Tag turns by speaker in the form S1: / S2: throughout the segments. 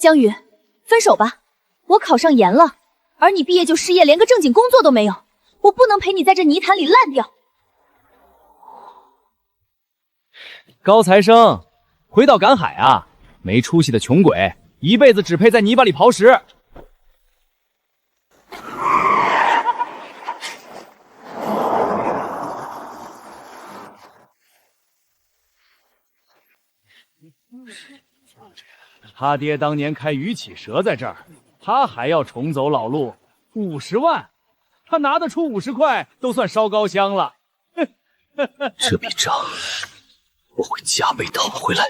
S1: 江宇，分手吧，我考上研了，而你毕业就失业，连个正经工作都没有，我不能陪你在这泥潭里烂掉。
S2: 高材生，回到赶海啊！没出息的穷鬼，一辈子只配在泥巴里刨食。他爹当年开鱼起蛇在这儿，他还要重走老路，50万，他拿得出50块都算烧高香了。
S3: 这笔账我会加倍讨回来。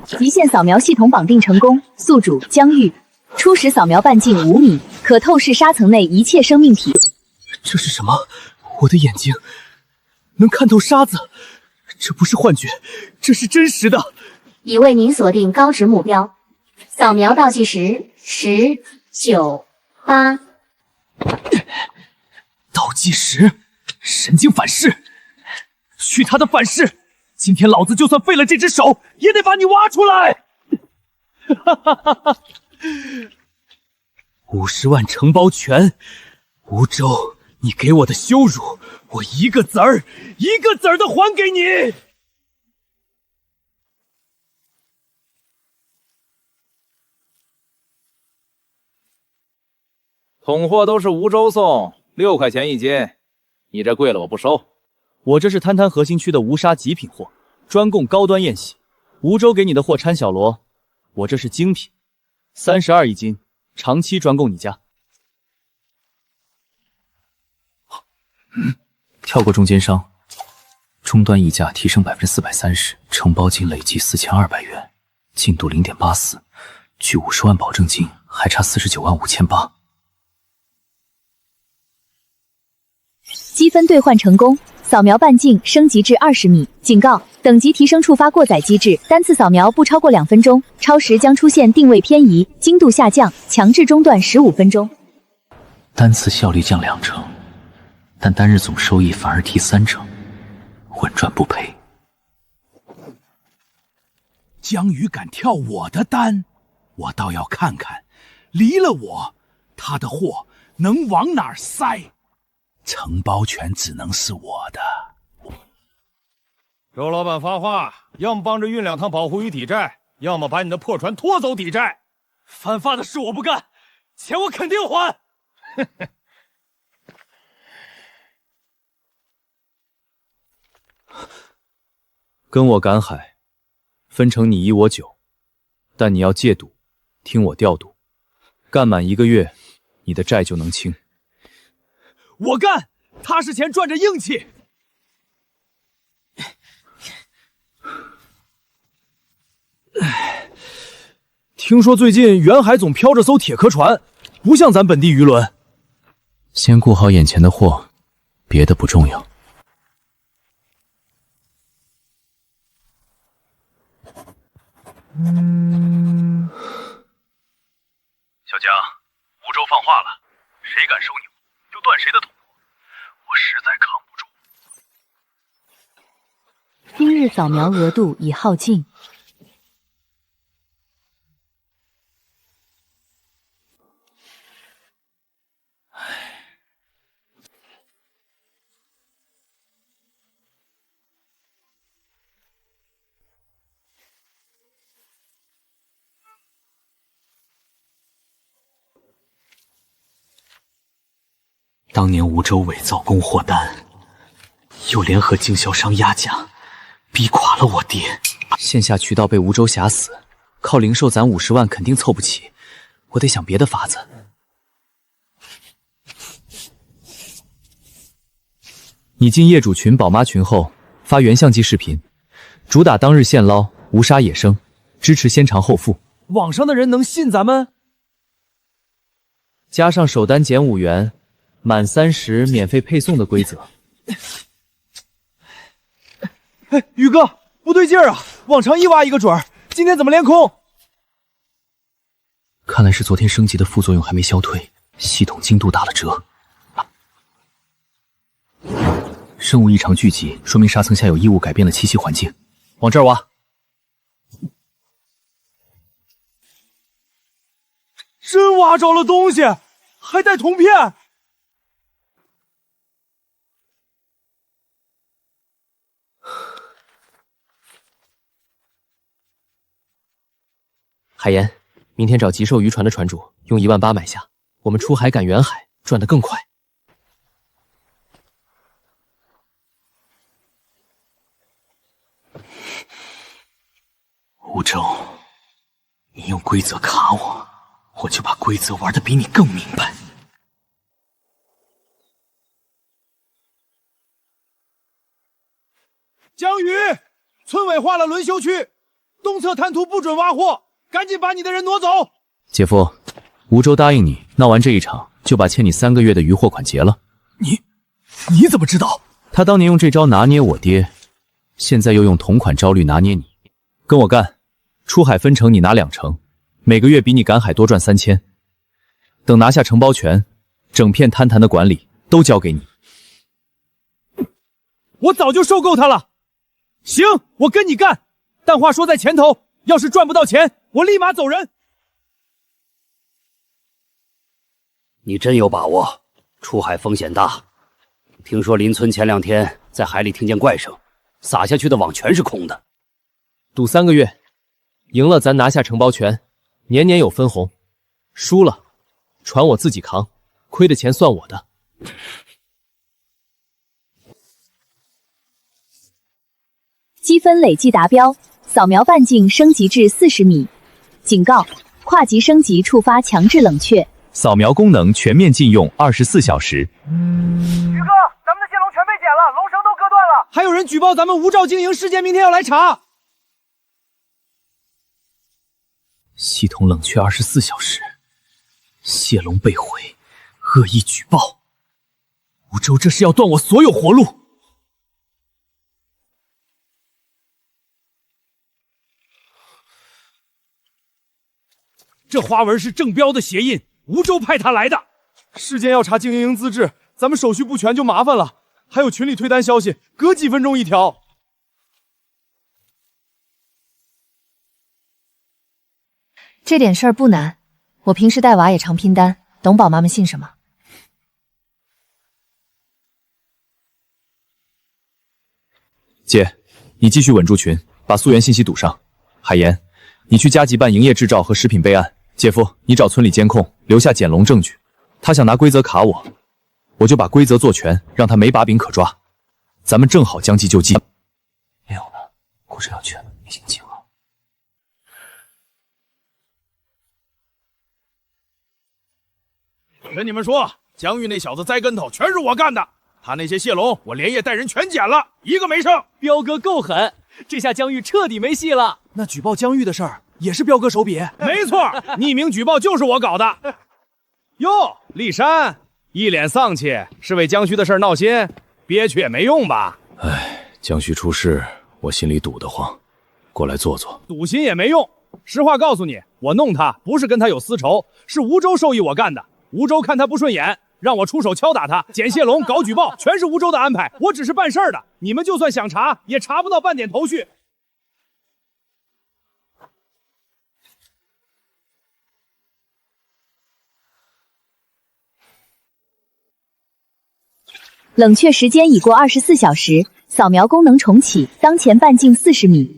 S1: 极限扫描系统绑定成功，宿主江玉，初始扫描半径5米，可透视沙层内一切生命体。
S3: 这是什么？我的眼睛能看透沙子，这不是幻觉，这是真实的。
S4: 已为您锁定高值目标，扫描倒计时10、9、8。
S3: 倒计时，神经反噬，去他的反噬！今天老子就算废了这只手，也得把你挖出来！哈哈哈哈！50万承包权，吴州，你给我的羞辱，我一个子儿一个子儿的还给你！
S5: 统货都是吴州送，6块钱1斤，你这贵了我不收。
S2: 我这是滩滩核心区的无沙极品货，专供高端宴席。吴州给你的货掺小螺，我这是精品，32一斤，长期专供你家。
S3: 跳过中间商，终端溢价提升430%，承包金累计4200元，进度0.84，距50万保证金还差49万5800。
S1: 积分兑换成功，扫描半径升级至20米。警告：等级提升触发过载机制，单次扫描不超过2分钟，超时将出现定位偏移、精度下降，强制中断15分钟。
S3: 单次效率降2成，但单日总收益反而提3成，稳赚不赔。
S6: 江宇敢跳我的单，我倒要看看，离了我，他的货能往哪儿塞？承包权只能是我的。
S7: 周老板发话，要么帮着运2趟保护鱼抵债，要么把你的破船拖走抵债。
S3: 犯法的事我不干，钱我肯定还。
S2: 跟我赶海，分成你1我9，但你要戒赌，听我调度，干满1个月，你的债就能清。
S3: 我干，踏实钱赚着硬气。
S2: 听说最近远海总飘着艘铁壳船，不像咱本地渔轮。
S3: 先顾好眼前的货，别的不重要。
S8: 小江，吴州放话了，谁敢收你货，就断谁的统货。我实在扛不住。
S1: 今日扫描额度已耗尽。
S3: 当年吴州伪造供货单，又联合经销商压价，逼垮了我爹。线下渠道被吴州挟死，靠零售攒50万肯定凑不齐，我得想别的法子。
S2: 你进业主群、宝妈群后，发原相机视频，主打当日现捞无杀野生，支持先尝后付。
S3: 网上的人能信咱们？
S2: 加上首单减5元，满30免费配送的规则。
S3: 哎，宇哥，不对劲儿啊！往常1挖1个准儿，今天怎么连空？看来是昨天升级的副作用还没消退，系统精度打了折。生物异常聚集，说明沙层下有异物改变了栖息环境。往这儿挖。
S7: 真挖着了东西，还带铜片。
S3: 海岩，明天找极兽渔船的船主，用18000买下，我们出海赶远海，赚得更快。吴周，你用规则卡我，我就把规则玩得比你更明白。
S7: 江宇，村委划了轮休区，东侧滩涂不准挖货，赶紧把你的人挪走。
S2: 姐夫，吴周答应你，闹完这一场就把欠你3个月的渔货款结了。
S6: 你怎么知道？
S2: 他当年用这招拿捏我爹，现在又用同款招率拿捏你。跟我干，出海分成你拿2成，每个月比你赶海多赚3000。等拿下承包权，整片滩潭的管理都交给你。
S7: 我早就受够他了。行，我跟你干，但话说在前头，要是赚不到钱，我立马走人。
S9: 你真有把握？出海风险大。听说邻村前2天在海里听见怪声，撒下去的网全是空的。
S3: 赌3个月，赢了咱拿下承包权，年年有分红；输了，船我自己扛，亏的钱算我的。
S1: 积分累计达标，扫描半径升级至40米。警告：跨级升级触发强制冷却。
S2: 扫描功能全面禁用24小时。
S8: 宇哥，咱们的线龙全被剪了，龙绳都割断了。
S7: 还有人举报咱们无照经营，事件明天要来查。
S3: 系统冷却24小时，蟹笼被毁，恶意举报。吴周这是要断我所有活路。
S7: 这花纹是正标的鞋印，吴周派他来的。事件要查经营资质，咱们手续不全就麻烦了。还有群里退单消息，隔几分钟一条。
S10: 这点事儿不难，我平时带娃也常拼单，懂宝妈们信什么。
S2: 姐，你继续稳住群，把溯源信息堵上。海岩，你去加急办营业执照和食品备案。姐夫，你找村里监控，留下捡龙证据。他想拿规则卡我，我就把规则做全，让他没把柄可抓。咱们正好将计就计。
S3: 没有呢，故事要全，已经尽了。
S7: 跟你们说，江玉那小子栽跟头全是我干的，他那些蟹笼我连夜带人全捡了，一个没剩。
S3: 彪哥够狠，这下江玉彻底没戏了。
S7: 那举报江玉的事儿也是彪哥手笔？没错，匿名举报就是我搞的。哟，丽珊一脸丧气，是为江旭的事儿闹心，憋屈也没用吧？
S2: 唉，江旭出事，我心里堵得慌。过来坐坐。
S7: 赌心也没用，实话告诉你，我弄他不是跟他有私仇，是吴周授意我干的。吴周看他不顺眼，让我出手敲打他，捡蟹笼、搞举报，全是吴周的安排。我只是办事儿的，你们就算想查，也查不到半点头绪。
S1: 冷却时间已过24小时，扫描功能重启，当前半径40米。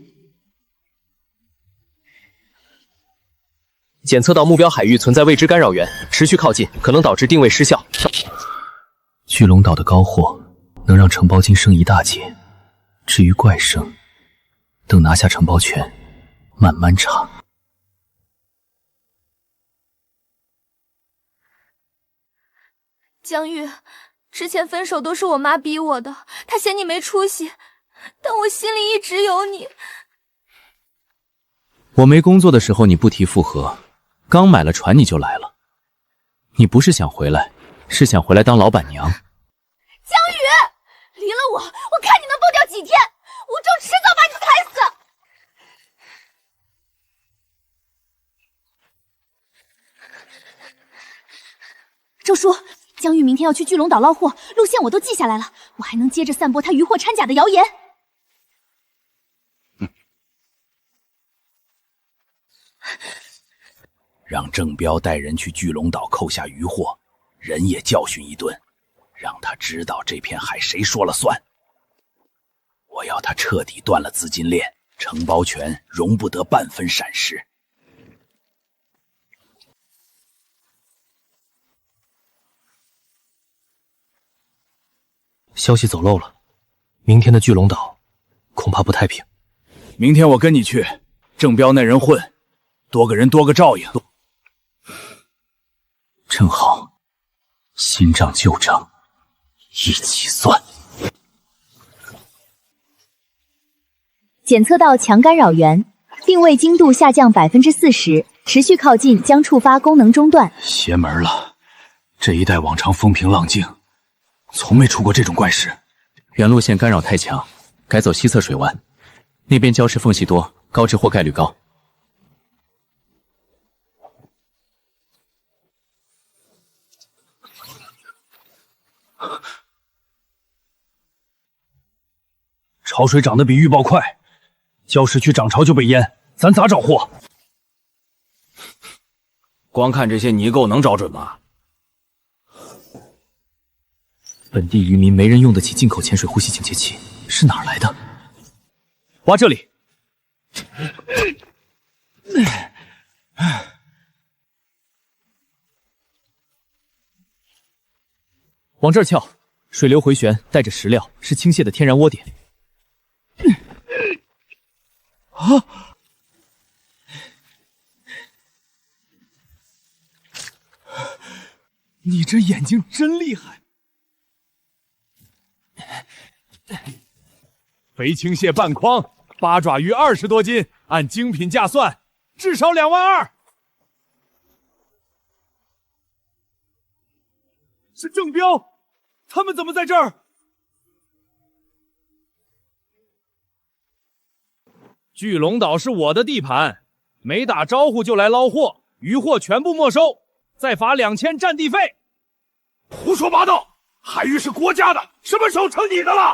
S3: 检测到目标海域存在未知干扰源，持续靠近可能导致定位失效。巨龙岛的高货能让承包金升一大截，至于怪声，等拿下承包权，慢慢查。
S11: 江玉，之前分手都是我妈逼我的，她嫌你没出息，但我心里一直有你。
S2: 我没工作的时候你不提复合，刚买了船你就来了。你不是想回来，是想回来当老板娘。
S11: 江宇，离了我，我看你能蹦掉几天！吴周迟早把你踩死！
S10: 周叔，
S11: 江玉明天要去巨龙岛捞货，路线我都记下来了，我还能接着散播他渔货掺假的谣言。
S6: 让郑彪带人去巨龙岛扣下渔货，人也教训一顿，让他知道这片海谁说了算。我要他彻底断了资金链，承包权容不得半分闪失。
S12: 消息走漏了，明天的巨龙岛恐怕不太平。
S6: 明天我跟你去，郑彪那人混，多个人多个照应。正好，新账旧账一起算。
S1: 检测到强干扰源，定位精度下降40%，持续靠近将触发功能中断。
S6: 邪门了，这一带往常风平浪静，从没出过这种怪事。
S2: 原路线干扰太强，改走西侧水湾，那边礁石缝隙多，高滞货概率高。
S6: 潮水涨得比预报快，礁石区涨潮就被淹，咱咋找货？
S9: 光看这些泥垢能找准吗？
S2: 本地渔民没人用得起进口潜水呼吸警戒器，是哪儿来的？挖这里。往这儿撬，水流回旋，带着石料，是倾泻的天然窝点。
S6: 啊！
S7: 你这眼睛真厉害！肥青蟹半筐，八爪鱼20多斤，按精品价算，至少2万2。是郑彪，他们怎么在这儿？巨龙岛是我的地盘，没打招呼就来捞货，渔货全部没收，再罚2000占地费。
S6: 胡说八道！海域是国家的，什么时候成你的了？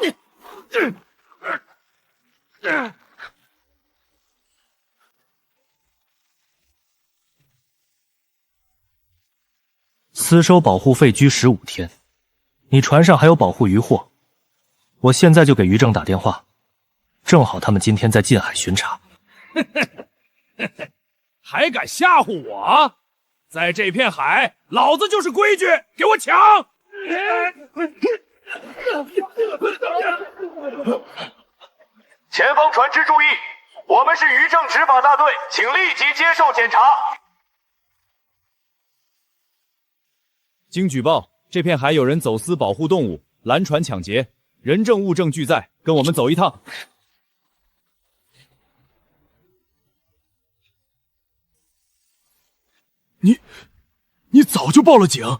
S12: 私收保护费拘15天，你船上还有保护渔货，我现在就给渔政打电话，正好他们今天在近海巡查。
S7: 还敢吓唬我？在这片海，老子就是规矩，给我抢！
S8: 前方船只注意，我们是渔政执法大队，请立即接受检查。
S7: 经举报，这片海有人走私保护动物，拦船抢劫，人证物证俱在，跟我们走一趟。
S6: 你早就报了警？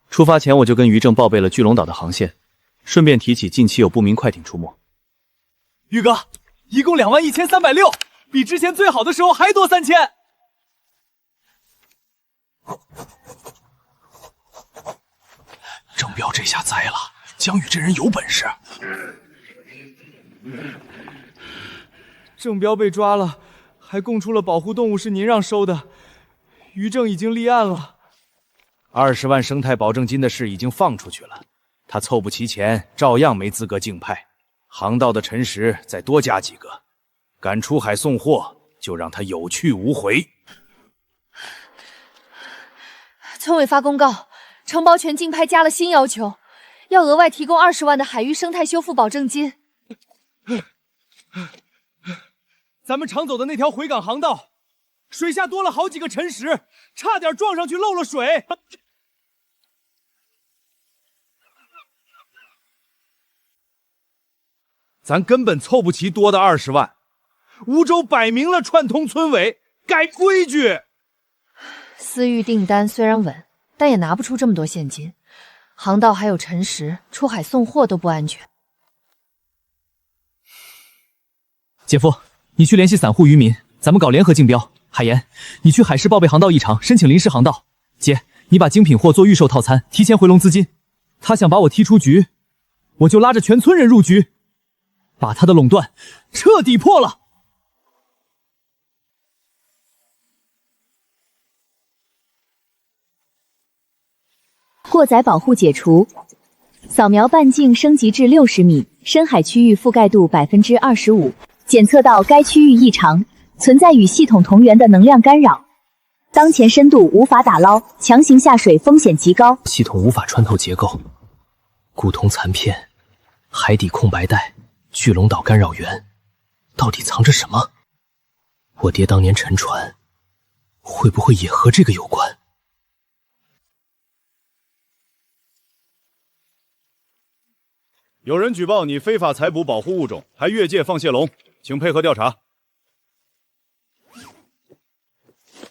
S2: 出发前我就跟渔政报备了巨龙岛的航线，顺便提起近期有不明快艇出没。
S7: 宇哥，一共21360，比之前最好的时候还多3000。
S6: 郑彪这下栽了，江宇这人有本事。
S7: 郑彪被抓了，还供出了保护动物是您让收的，渔政已经立案了。20万生态保证金的事已经放出去了，他凑不齐钱，照样没资格竞拍。航道的陈实再多加几个，敢出海送货，就让他有去无回。
S10: 村委发公告，承包权竞拍加了新要求，要额外提供20万的海域生态修复保证金。
S7: 咱们常走的那条回港航道，水下多了好几个沉石，差点撞上去漏了水。咱根本凑不齐多的20万，梧州摆明了串通村委，改规矩。
S10: 私域订单虽然稳，但也拿不出这么多现金，航道还有沉石，出海送货都不安全。
S2: 姐夫，你去联系散户渔民，咱们搞联合竞标。海岩，你去海事报备航道异常，申请临时航道。姐，你把精品货做预售套餐，提前回笼资金。他想把我踢出局，我就拉着全村人入局，把他的垄断彻底破了。
S1: 过载保护解除，扫描半径升级至60米，深海区域覆盖度25%，检测到该区域异常，存在与系统同源的能量干扰。当前深度无法打捞，强行下水风险极高。
S12: 系统无法穿透结构，古铜残片，海底空白带，巨龙岛干扰源，到底藏着什么？我爹当年沉船，会不会也和这个有关？
S7: 有人举报你非法采捕保护物种，还越界放蟹笼，请配合调查。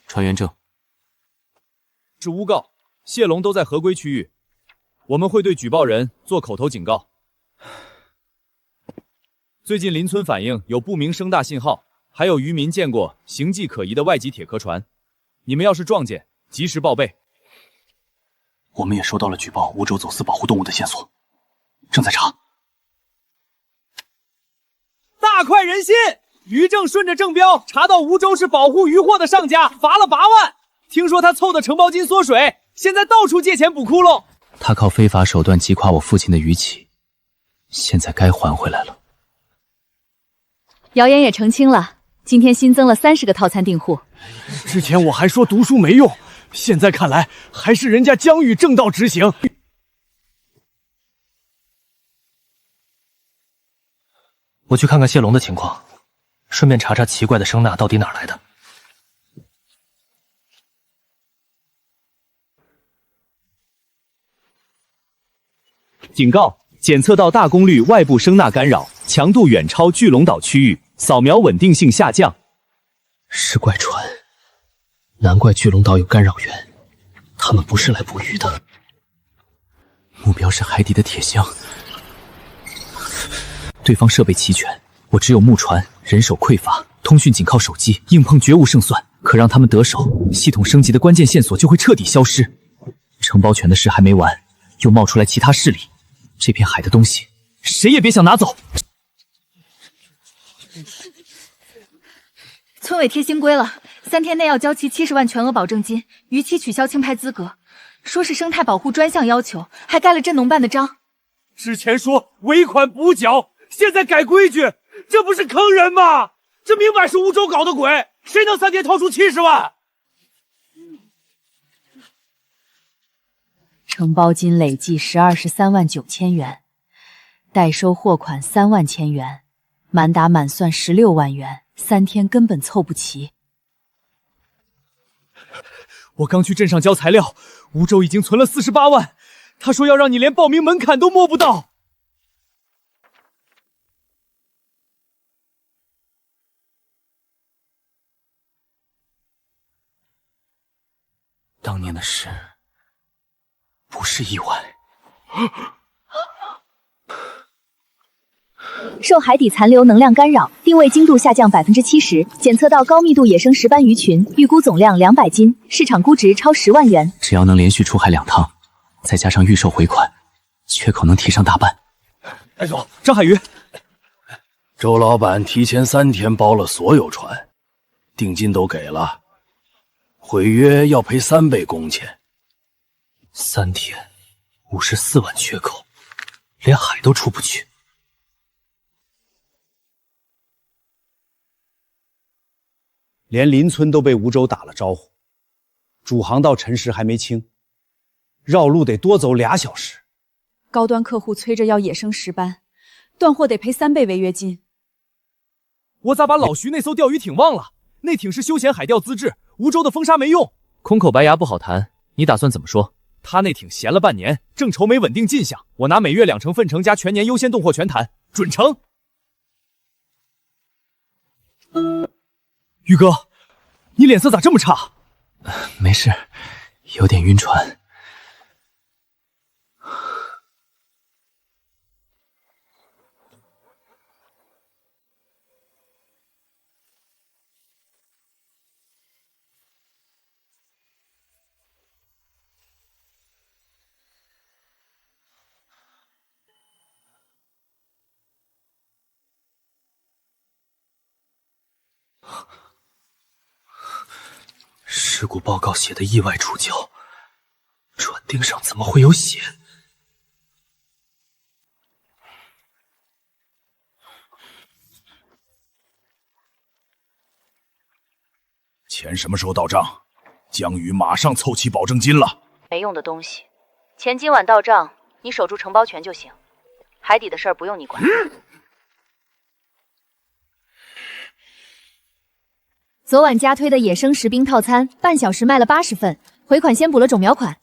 S2: 传员证
S7: 是诬告，蟹笼都在合规区域，我们会对举报人做口头警告。最近邻村反映有不明声大信号，还有渔民见过形迹可疑的外籍铁壳船，你们要是撞见，及时报备。
S12: 我们也收到了举报梧州走私保护动物的线索，正在查。
S7: 大快人心！于正顺着正标查到梧州是保护渔获的上家，罚了8万。听说他凑的承包金缩水，现在到处借钱补窟窿。
S2: 他靠非法手段击垮我父亲的渔企，现在该还回来了。
S1: 谣言也澄清了，今天新增了30个套餐订户。
S7: 之前我还说读书没用，现在看来还是人家江宇正道执行。
S12: 我去看看蟹笼的情况，顺便查查奇怪的声呐到底哪来的。
S2: 警告：检测到大功率外部声呐干扰，强度远超巨龙岛区域，扫描稳定性下降。
S12: 是怪船，难怪巨龙岛有干扰源，他们不是来捕鱼的。
S2: 目标是海底的铁箱。对方设备齐全，我只有木船，人手匮乏，通讯仅靠手机，硬碰绝无胜算。可让他们得手，系统升级的关键线索就会彻底消失。承包权的事还没完，又冒出来其他势力，这片海的东西，谁也别想拿走。
S10: 村委贴新规了，3天内要交齐70万全额保证金，逾期取消清拍资格。说是生态保护专项要求，还盖了镇农办的章。
S7: 之前说尾款补缴，现在改规矩，这不是坑人吗？这明摆是梧州搞的鬼，谁能3天掏出70万？
S1: 承包金累计13万9千元，代收货款3万千元，满打满算16万元，3天根本凑不齐。
S7: 我刚去镇上交材料，梧州已经存了48万，他说要让你连报名门槛都摸不到。
S12: 当年的事不是意外。
S1: 受海底残留能量干扰，定位精度下降70%，检测到高密度野生石斑鱼群，预估总量200斤，市场估值超10万元。
S2: 只要能连续出海2趟，再加上预售回款，缺口能提上大半。
S7: 艾总，张海鱼，
S13: 周老板提前3天包了所有船，定金都给了，毁约要赔3倍工钱。
S12: 3天54万缺口，连海都出不去。
S14: 连邻村都被梧州打了招呼，主航道沉石还没清，绕路得多走2小时。
S15: 高端客户催着要野生石斑，断货得赔3倍违约金。
S7: 我咋把老徐那艘钓鱼艇忘了？那艇是休闲海钓资质，梧州的风沙没用。
S2: 空口白牙不好谈，你打算怎么说？
S7: 他那艇闲了半年，正愁没稳定进项，我拿每月2成分成加全年优先动货全谈，准成。宇哥，你脸色咋这么差？
S2: 没事，有点晕船。
S12: 尸骨报告写的意外触礁，船钉上怎么会有血？
S6: 钱什么时候到账？江宇马上凑齐保证金了。
S1: 没用的东西，钱今晚到账，你守住承包权就行。海底的事儿不用你管。昨晚加推的野生食兵套餐，半小时卖了80份，回款先补了种苗款。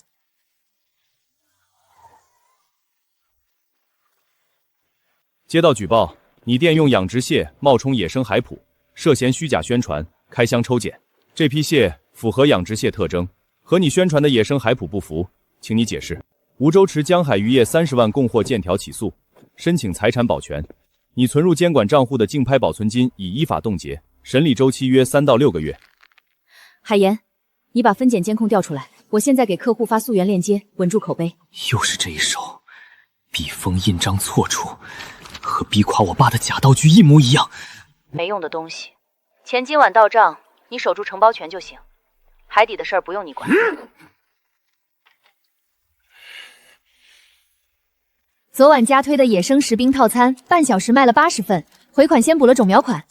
S2: 接到举报，你店用养殖蟹冒充野生海捕，涉嫌虚假宣传，开箱抽检。这批蟹符合养殖蟹特征，和你宣传的野生海捕不符，请你解释。梧州池江海渔业30万供货见条起诉，申请财产保全。你存入监管账户的竞拍保存金已依法冻结，审理周期约3到6个月。
S1: 海岩，你把分拣监控调出来，我现在给客户发溯源链接，稳住口碑。
S12: 又是这一手，笔锋印章错处，和逼垮我爸的假道具一模一样。
S1: 没用的东西，钱今晚到账，你守住承包权就行。海底的事儿不用你管。昨晚加推的野生食兵套餐，半小时卖了80份，回款先补了种苗款。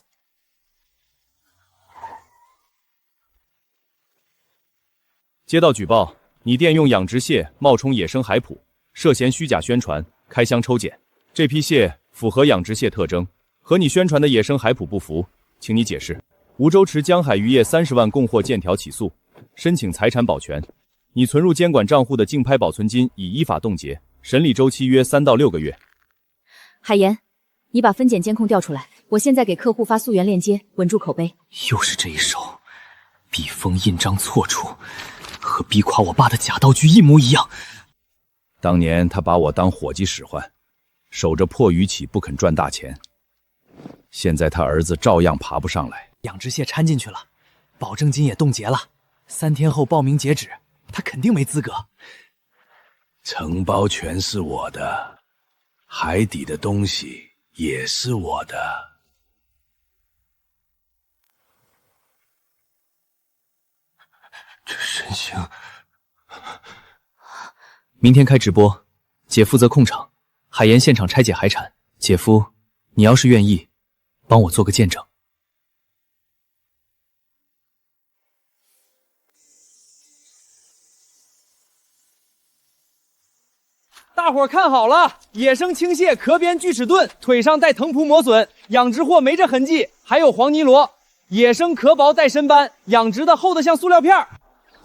S2: 接到举报，你店用养殖蟹冒充野生海捕，涉嫌虚假宣传，开箱抽检。这批蟹符合养殖蟹特征，和你宣传的野生海捕不符，请你解释。梧州池江海渔业30万供货见条起诉，申请财产保全。你存入监管账户的竞拍保存金已依法冻结，审理周期约3到6个月。
S1: 海岩，你把分拣监控调出来，我现在给客户发溯源链接，稳住口碑。
S12: 又是这一手，笔锋印章错处，和逼垮我爸的假道具一模一样。
S6: 当年他把我当伙计使唤，守着破鱼起不肯赚大钱，现在他儿子照样爬不上来。
S3: 养殖蟹掺进去了，保证金也冻结了，3天后报名截止，他肯定没资格。
S6: 承包权是我的，海底的东西也是我的。
S12: 这身形，
S2: 明天开直播，姐负责控场，海岩现场拆解海产。姐夫，你要是愿意，帮我做个见证。
S7: 大伙儿看好了，野生青蟹壳边锯齿盾，腿上带藤蒲磨损，养殖货没这痕迹，还有黄泥螺，野生壳薄带深斑，养殖的厚的像塑料片。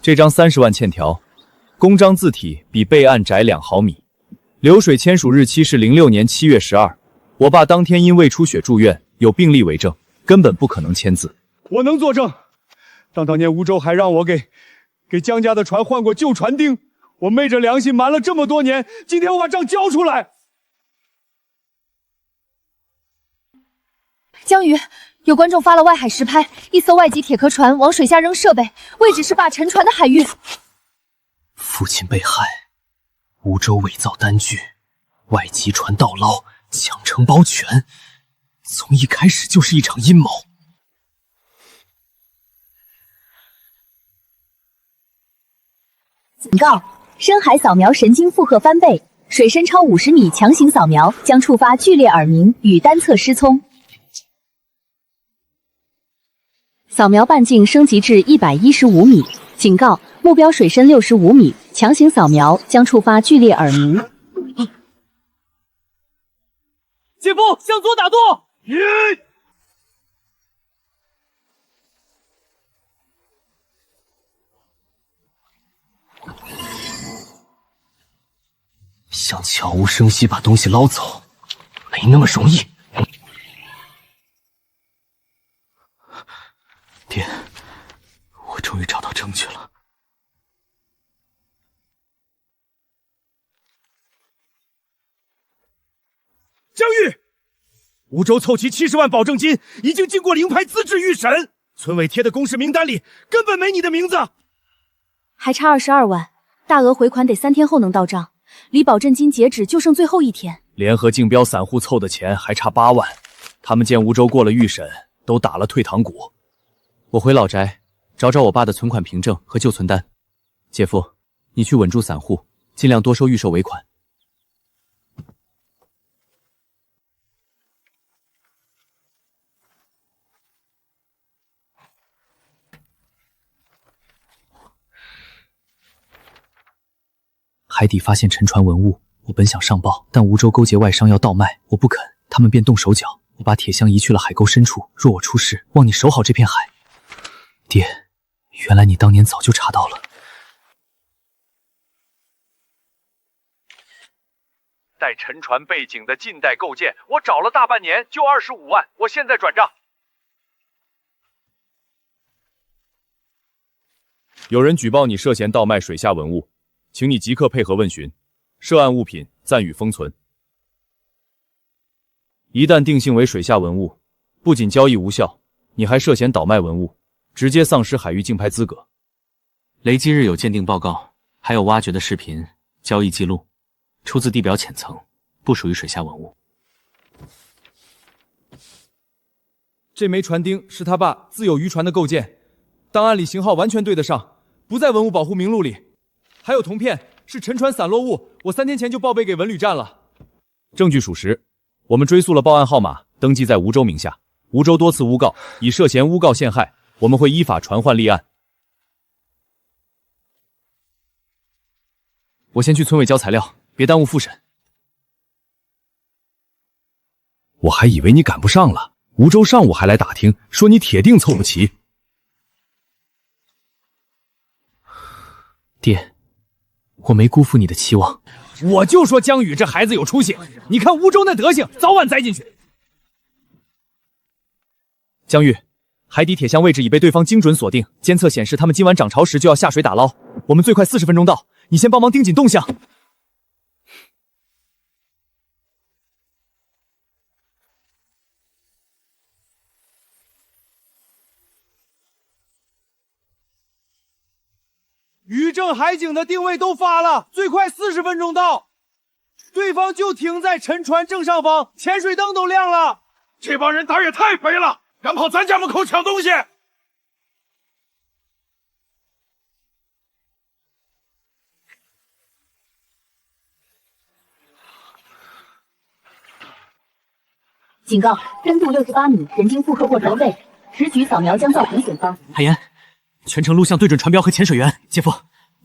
S2: 这张30万欠条，公章字体比备案窄2毫米，流水签署日期是06年7月12。我爸当天因胃出血住院，有病历为证，根本不可能签字。
S7: 我能作证，当年梧州还让我给江家的船换过旧船钉。我昧着良心瞒了这么多年，今天我把账交出来。
S10: 江鱼，有观众发了外海实拍，一艘外籍铁壳船往水下扔设备，位置是爸沉船的海域。
S12: 父亲被害，梧州伪造单据，外籍船盗捞，抢承包权，从一开始就是一场阴谋。
S1: 警告！深海扫描神经负荷翻倍，水深超50米强行扫描将触发剧烈耳鸣与单侧失聪。扫描半径升级至115米。警告！目标水深65米，强行扫描将触发剧烈耳鸣。
S7: 姐夫，向左打舵！
S12: 想悄无声息把东西捞走，没那么容易。爹，我终于找到证据了。
S6: 江玉，梧州凑齐70万保证金，已经经过零牌资质预审，村委贴的公示名单里根本没你的名字，
S1: 还差22万，大额回款得3天后能到账。离保证金截止就剩最后1天，
S2: 联合竞标散户凑的钱还差8万，他们见梧州过了预审，都打了退堂鼓。我回老宅，找找我爸的存款凭证和旧存单。姐夫，你去稳住散户，尽量多收预售尾款。海底发现沉船文物，我本想上报，但梧州勾结外商要倒卖，我不肯，他们便动手脚。我把铁箱移去了海沟深处，若我出事，望你守好这片海。爹，原来你当年早就查到了。
S8: 带沉船背景的近代构件，我找了大半年，就25万，我现在转账。
S7: 有人举报你涉嫌盗卖水下文物，请你即刻配合问询，涉案物品暂予封存。一旦定性为水下文物，不仅交易无效，你还涉嫌倒卖文物，直接丧失海域竞拍资格。
S3: 雷击日有鉴定报告，还有挖掘的视频、交易记录，出自地表浅层，不属于水下文物。
S7: 这枚船钉是他爸自有渔船的构件，档案里型号完全对得上，不在文物保护名录里。还有铜片是沉船散落物，我3天前就报备给文旅站了。证据属实，我们追溯了报案号码，登记在梧州名下。梧州多次诬告，已涉嫌诬告陷害，我们会依法传唤立案。
S2: 我先去村委交材料，别耽误复审。
S7: 我还以为你赶不上了，梧州上午还来打听，说你铁定凑不齐。
S2: 爹，我没辜负你的期望。
S7: 我就说江宇这孩子有出息，你看梧州那德行，早晚栽进去。
S2: 江玉，海底铁箱位置已被对方精准锁定，监测显示他们今晚涨潮时就要下水打捞，我们最快40分钟到，你先帮忙盯紧动向。
S7: 渔政海警的定位都发了，最快40分钟到。对方就停在沉船正上方，潜水灯都亮了。
S8: 这帮人胆也太肥了，敢跑咱家门口抢东西！
S1: 警告：深度68米，人经负荷过船位，此举扫描将造成损伤。
S3: 海岩，全程录像对准船标和潜水员。姐夫，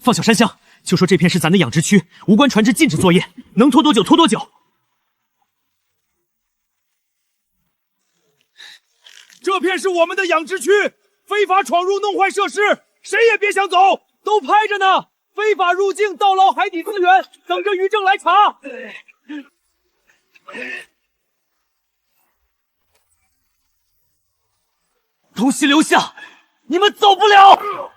S3: 放小山箱，就说这片是咱的养殖区，无关船只禁止作业，能拖多久拖多久。
S7: 这片是我们的养殖区，非法闯入弄坏设施，谁也别想走，都拍着呢。非法入境盗捞海底资源，等着渔政来查。
S3: 东西留下，你们走不了。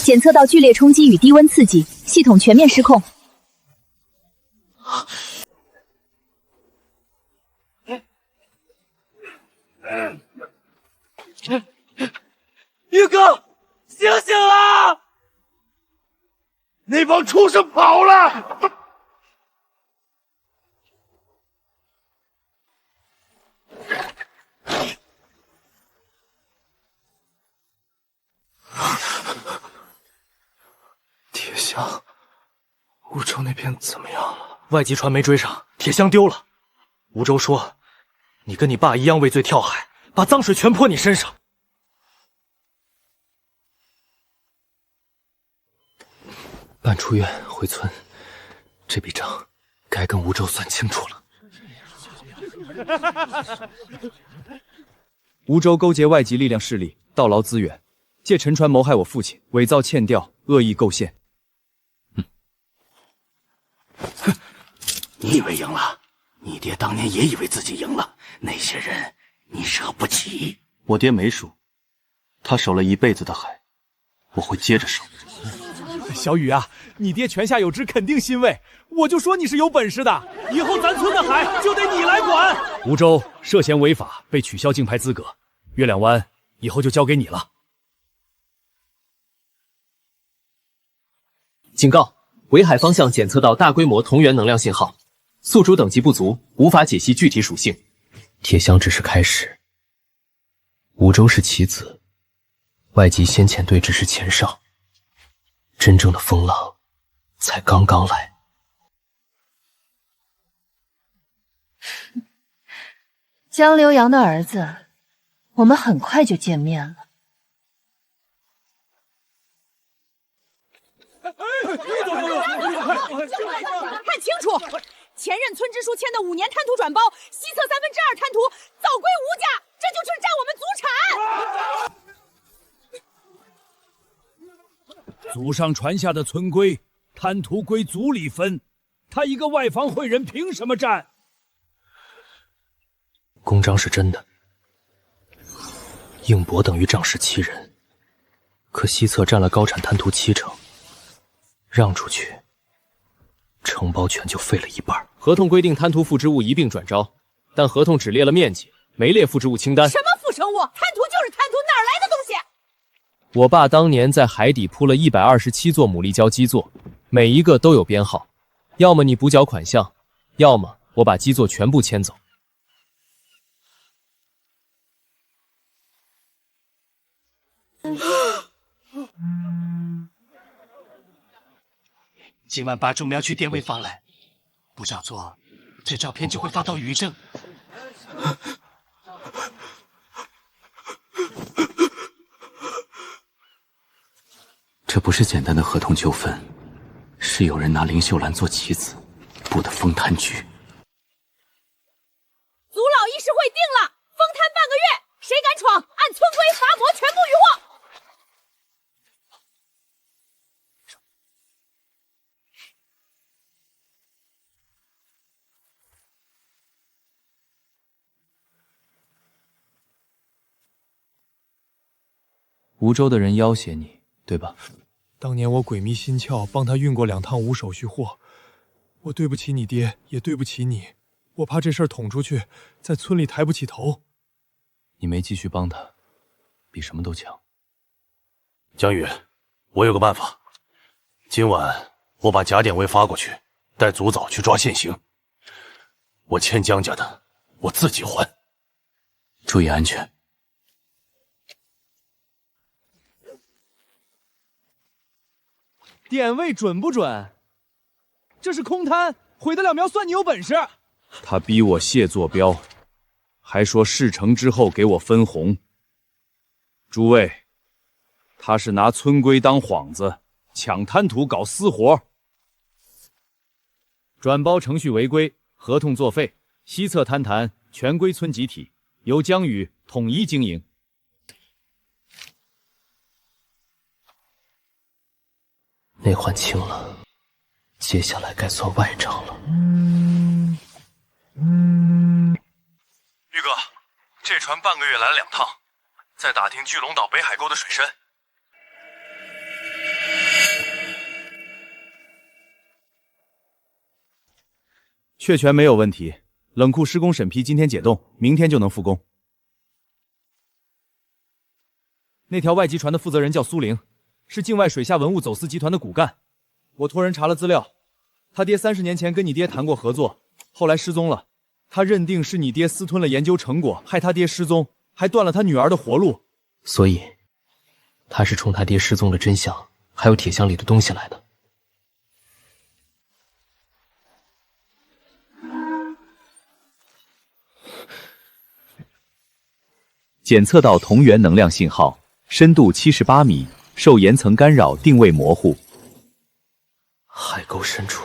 S1: 检测到剧烈冲击与低温刺激，系统全面失控。
S8: 宇哥，醒醒啊！那帮畜生跑了！
S12: 铁箱，梧州那边怎么样了？
S3: 外籍船没追上，铁箱丢了。梧州说，你跟你爸一样畏罪跳海，把脏水全泼你身上。
S12: 办出院回村，这笔账该跟梧州算清楚了。
S2: 梧州勾结外籍力量势力，盗捞资源，借沉船谋害我父亲，伪造欠调，恶意构陷。
S9: 你以为赢了？你爹当年也以为自己赢了。那些人你惹不起。
S3: 我爹没输，他守了一辈子的海，我会接着守。
S7: 小雨啊，你爹泉下有知，肯定欣慰。我就说你是有本事的，以后咱村的海就得你来管。
S2: 梧州涉嫌违法，被取消竞拍资格，月亮湾以后就交给你了。
S12: 警告：围海方向检测到大规模同源能量信号，宿主等级不足，无法解析具体属性。铁箱只是开始，梧州是棋子，外籍先遣队只是前哨，真正的风浪才刚刚来。
S10: 江流阳的儿子，我们很快就见面了。
S15: 看清楚，前任村支书签的5年贪图转包，西侧2/3贪图，早归吴家，这就是占我们祖产。
S6: 祖上传下的村规，贪图归族里分，他一个外防会人凭什么占？
S12: 公章是真的，应伯等于仗势欺人，可西侧占了高产贪图70%，让出去，承包权就废了一半。
S3: 合同规定贪图副职务一并转招，但合同只列了面积，没列副职务清单。
S15: 什么副生物？贪图就是贪图，哪儿来的东西？
S3: 我爸当年在海底铺了127座牡蛎胶基座，每一个都有编号，要么你补缴款项，要么我把基座全部迁走。
S16: 今晚把钟苗去店卫放来，不照做，这照片就会发到余政。
S3: 这不是简单的合同纠纷，是有人拿林秀兰做棋子，布的封贪局。
S15: 族老议事会定了，封贪半个月，谁敢闯，按村规罚没全部渔获。
S2: 梧州的人要挟你，对吧？
S7: 当年我鬼迷心窍，帮他运过2趟无手续货，我对不起你爹，也对不起你。我怕这事儿捅出去，在村里抬不起头。
S2: 你没继续帮他，比什么都强。
S13: 江宇，我有个办法，今晚我把假点位发过去，带族早去抓现行。我欠江家的，我自己还。
S2: 注意安全。
S7: 点位准不准？这是空摊，毁得了苗算你有本事。
S2: 他逼我谢坐标，还说事成之后给我分红。诸位，他是拿村规当幌子，抢滩涂搞私活。转包程序违规，合同作废，西侧滩谈全归村集体，由江宇统一经营。
S12: 内患清了，接下来该算外账了。
S13: 玉哥，这船半个月来了2趟，在打听巨龙岛北海沟的水深。
S2: 确权没有问题，冷库施工审批今天解冻，明天就能复工。那条外籍船的负责人叫苏玲，是境外水下文物走私集团的骨干。我托人查了资料，他爹30年前跟你爹谈过合作，后来失踪了。他认定是你爹私吞了研究成果，害他爹失踪，还断了他女儿的活路。
S12: 所以，他是冲他爹失踪的真相，还有铁箱里的东西来的。
S2: 检测到同源能量信号，深度78米，受岩层干扰，定位模糊。
S12: 海沟深处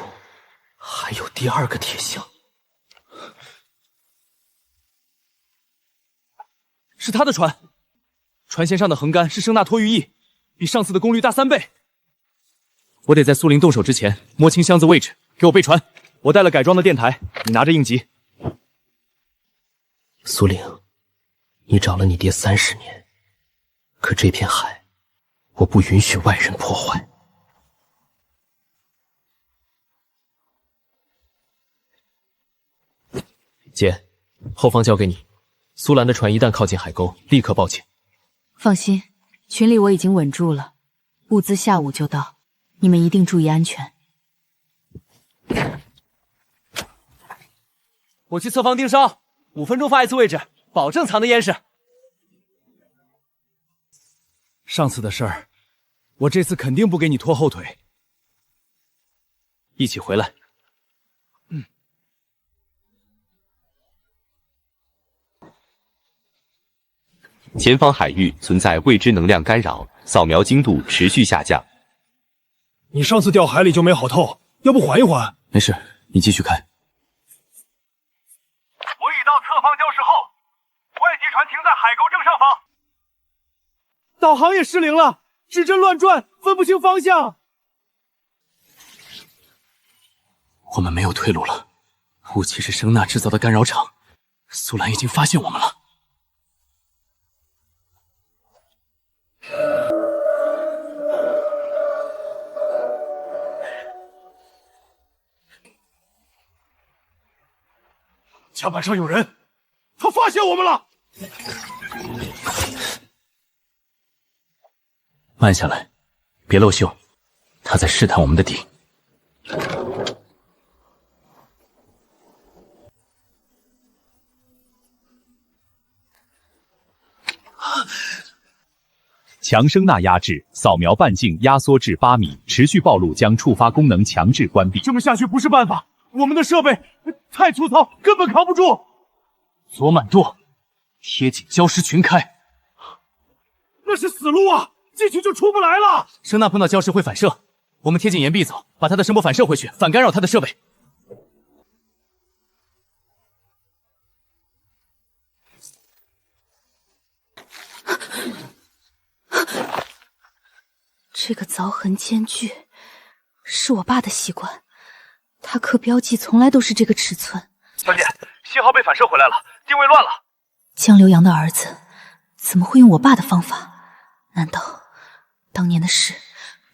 S12: 还有第2个铁箱，
S2: 是他的船，船舷上的横杆是声纳托寓翼，比上次的功率大3倍。我得在苏玲动手之前摸清箱子位置，给我备船。我带了改装的电台，你拿着应急。
S12: 苏玲，你找了你爹30年，可这片海，我不允许外人破坏。姐，后方交给你。苏兰的船一旦靠近海沟，立刻报警。
S10: 放心，群里我已经稳住了，物资下午就到，你们一定注意安全。
S3: 我去侧方盯梢，5分钟发一次位置，保证藏得严实。
S7: 上次的事儿，我这次肯定不给你拖后腿。
S2: 一起回来。
S17: 前方海域存在未知能量干扰，扫描精度持续下降。
S7: 你上次掉海里就没好透，要不缓一缓？
S2: 没事，你继续开。
S8: 我已到侧方礁石后，外籍船停在海沟正上方。
S7: 导航也失灵了，指针乱转，分不清方向。
S3: 我们没有退路了，雾气是声呐制造的干扰场，苏兰已经发现我们了。
S6: 甲板上有人，他发现我们了。
S3: 慢下来，别露袖，他在试探我们的底。
S18: 强声呐压制，扫描半径压缩至8米，持续暴露将触发功能强制关闭。
S6: 这么下去不是办法，我们的设备太粗糙，根本扛不住。
S3: 左满舵，贴紧礁石群开。
S6: 那是死路啊，进去就出不来了。
S3: 声呐碰到礁石会反射，我们贴近岩壁走，把它的声波反射回去，反干扰它的设备。
S10: 这个凿痕间距是我爸的习惯，他刻标记从来都是这个尺寸。
S8: 小姐，信号被反射回来了，定位乱了。
S10: 江流阳的儿子怎么会用我爸的方法？难道当年的事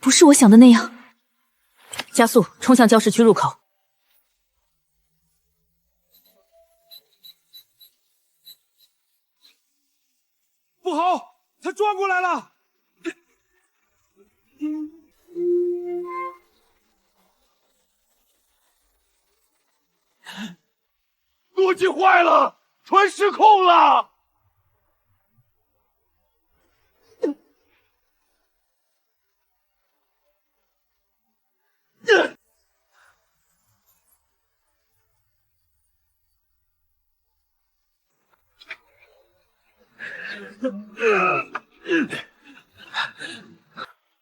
S10: 不是我想的那样？加速冲向礁石区入口。
S6: 不好，他转过来了。舵机坏了，船失控了。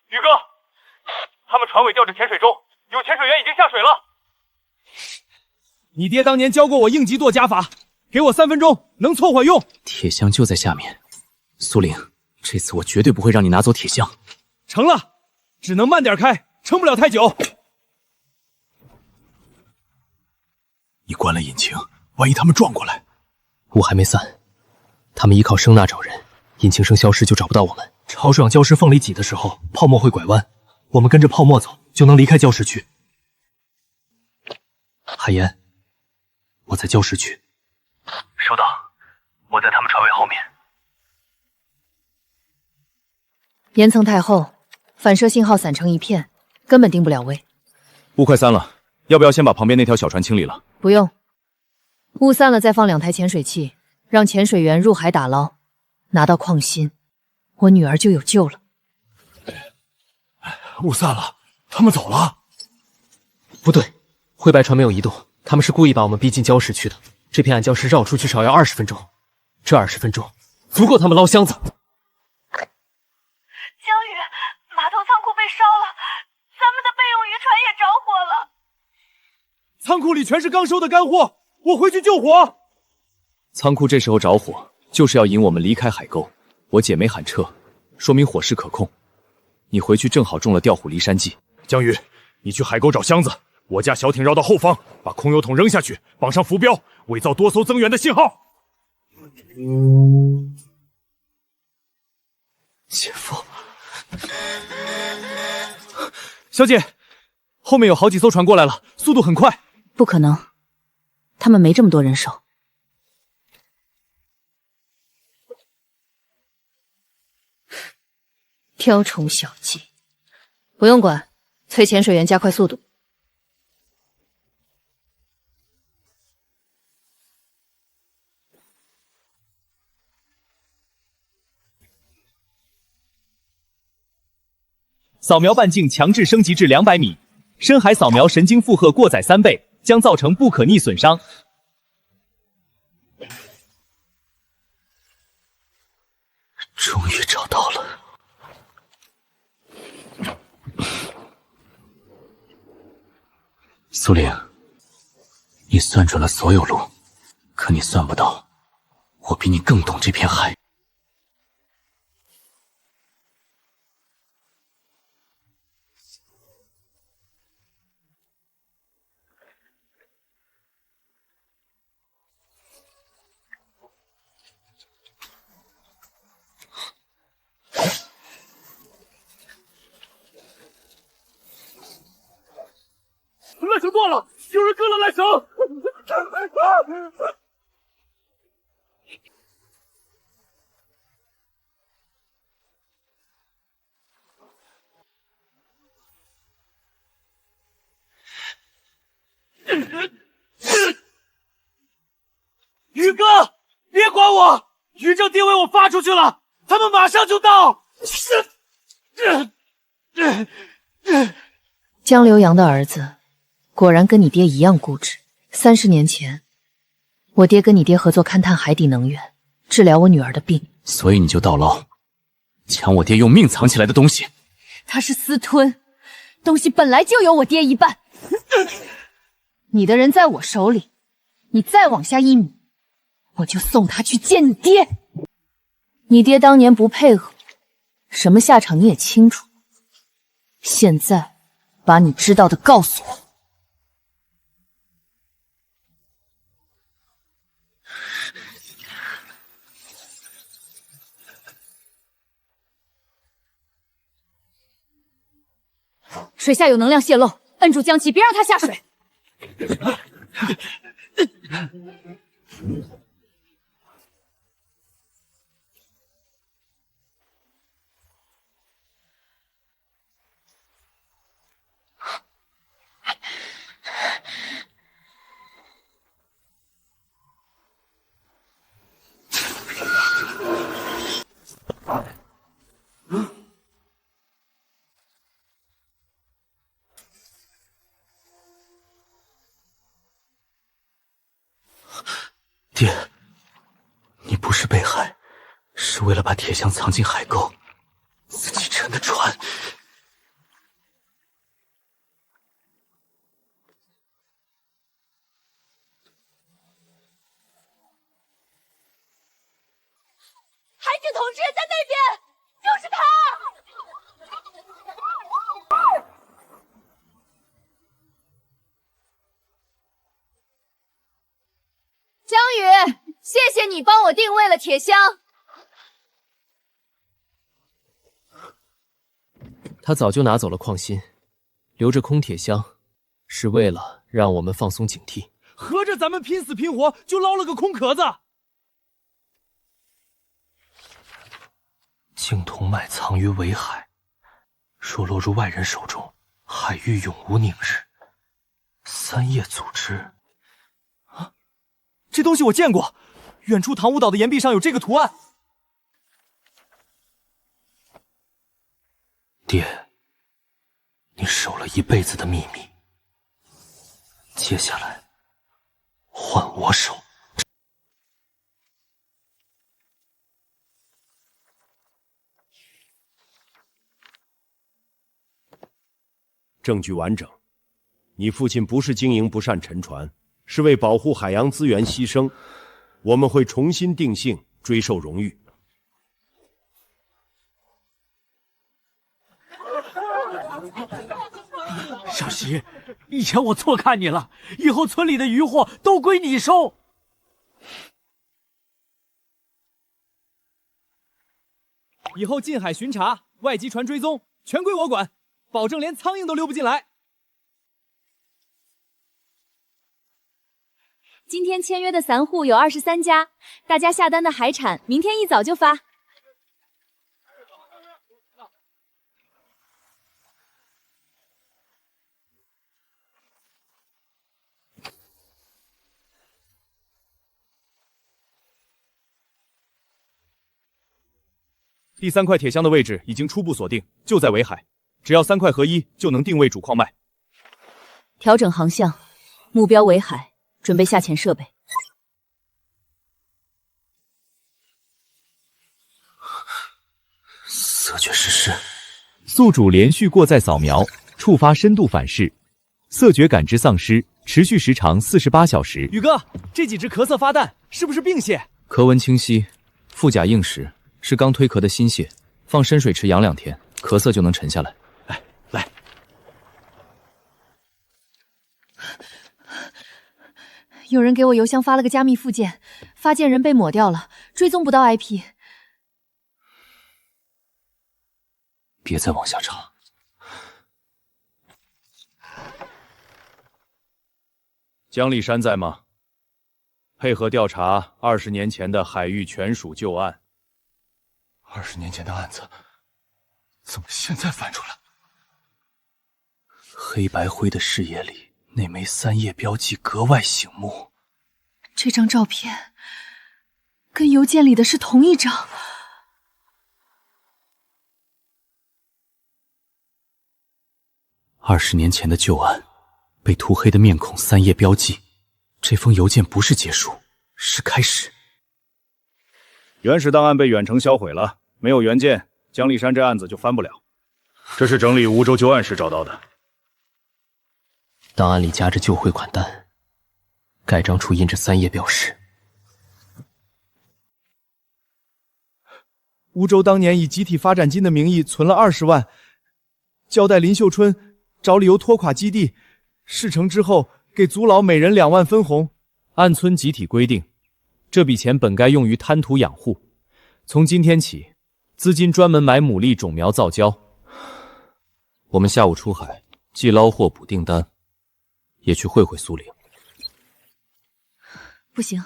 S8: 宇哥，他们船尾吊着潜水钟，有潜水员已经下水了。
S7: 你爹当年教过我应急舵加法，给我3分钟，能凑合用。
S3: 铁箱就在下面，苏玲，这次我绝对不会让你拿走铁箱。
S7: 成了，只能慢点开，撑不了太久。
S6: 你关了引擎，万一他们撞过来。
S12: 雾还没散，他们依靠声呐找人，引擎声消失就找不到我们。潮水往礁石缝里挤的时候，泡沫会拐弯，我们跟着泡沫走，就能离开礁石区。海岩，我在礁石区。
S8: 收到，我在他们船尾后面。
S1: 岩层太厚，反射信号散成一片，根本定不了位。
S2: 雾快散了，要不要先把旁边那条小船清理了？
S1: 不用，雾散了再放2台潜水器，让潜水员入海打捞，拿到矿芯，我女儿就有救了。
S6: 雾散了，他们走了。
S12: 不对，灰白船没有移动，他们是故意把我们逼进礁石区的。这片暗礁石绕出去少要20分钟，这20分钟足够他们捞箱子。
S11: 江宇，码头仓库被烧了，咱们的备用渔船也着火了。
S7: 仓库里全是刚收的干货，我回去救火。
S2: 仓库这时候着火，就是要引我们离开海沟。我姐没喊撤，说明火势可控。你回去正好中了调虎离山计。
S6: 江宇，你去海沟找箱子，我驾小艇绕到后方，把空油桶扔下去，绑上浮标，伪造多艘增援的信号。
S3: 姐夫，
S7: 小姐，后面有好几艘船过来了，速度很快。
S1: 不可能，他们没这么多人手。雕虫小技，不用管，催潜水员加快速度。
S18: 扫描半径强制升级至200米，深海扫描神经负荷过载3倍，将造成不可逆损伤。
S3: 终于找到了。苏玲，你算准了所有路，可你算不到，我比你更懂这片海。
S16: 缆绳断了，有人割了缆绳！宇哥，别管我，余正定位我发出去了，他们马上就到。
S10: 江流阳的儿子果然跟你爹一样固执。30年前，我爹跟你爹合作勘探海底能源，治疗我女儿的病。
S3: 所以你就盗捞，抢我爹用命藏起来的东西。
S10: 他是私吞，东西本来就有我爹一半。你的人在我手里，你再往下1米，我就送他去见你爹。你爹当年不配合，什么下场你也清楚。现在把你知道的告诉我。水下有能量泄漏，摁住江奇，别让他下水。
S3: 爹，你不是被害，是为了把铁箱藏进海沟，自己沉的船。
S15: 海警同志在那边，就是他！
S11: 江宇，谢谢你帮我定位了铁箱。
S12: 他早就拿走了矿芯，留着空铁箱，是为了让我们放松警惕。
S7: 合着咱们拼死拼活就捞了个空壳子。
S12: 青铜脉藏于尾海，若落入外人手中，海域永无宁日。3叶组织。
S7: 这东西我见过，远处唐舞岛的岩壁上有这个图案。
S12: 爹，你守了一辈子的秘密，接下来换我守。
S19: 证据完整，你父亲不是经营不善沉船，是为保护海洋资源牺牲，我们会重新定性，追授荣誉。
S16: 小石，以前我错看你了，以后村里的渔获都归你收。
S7: 以后近海巡查、外籍船追踪，全归我管，保证连苍蝇都溜不进来。
S1: 今天签约的散户有23家，大家下单的海产明天一早就发。
S7: 第3块铁箱的位置已经初步锁定，就在尾海。只要3块合一就能定位主矿脉。
S1: 调整航向，目标为海，准备下潜设备。
S12: 色觉实施，
S18: 宿主连续过载扫描，触发深度反噬，色觉感知丧失，持续时长48小时。
S7: 宇哥，这几只壳色发弹是不是并蟹？
S2: 壳纹清晰，腹甲硬实，是刚推壳的新蟹，放深水池养2天，壳色就能沉下来。
S7: 来，
S10: 有人给我邮箱发了个加密附件，发件人被抹掉了，追踪不到 IP。
S12: 别再往下查。
S7: 江立山在吗？配合调查20年前的海域权属旧案。
S13: 20年前的案子，怎么现在翻出来？
S12: 黑白灰的视野里，那枚3叶标记格外醒目。
S10: 这张照片跟邮件里的是同一张。
S12: 20年前的旧案，被涂黑的面孔3叶标记。这封邮件不是结束，是开始。
S7: 原始档案被远程销毁了，没有原件，江立山这案子就翻不了。这是整理梧州旧案时找到的。
S12: 档案里夹着旧汇款单，盖章处印着3叶标识。
S7: 梧州当年以集体发展金的名义存了20万，交代林秀春找理由拖垮基地，事成之后给族老每人2万分红。
S2: 按村集体规定，这笔钱本该用于滩涂养护，从今天起，资金专门买牡蛎种苗造礁。我们下午出海，既捞货补订单，也去会会苏玲。
S1: 不行，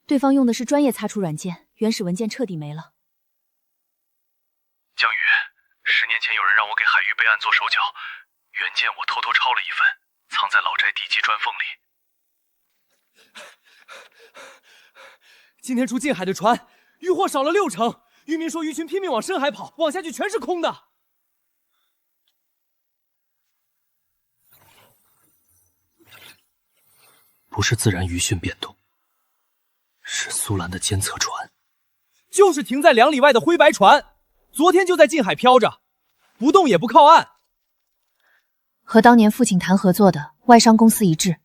S1: 对方用的是专业擦除软件，原始文件彻底没了。
S8: 江宇，10年前有人让我给海域备案做手脚，原件我偷偷抄了一份，藏在老宅地基砖缝里。
S7: 今天出近海的船，渔获少了60%。渔民说鱼群拼命往深海跑，往下去全是空的。
S12: 不是自然鱼汛变动，是苏兰的监测船，
S7: 就是停在2里外的灰白船，昨天就在近海飘着，不动也不靠岸。
S10: 和当年父亲谈合作的外商公司一致。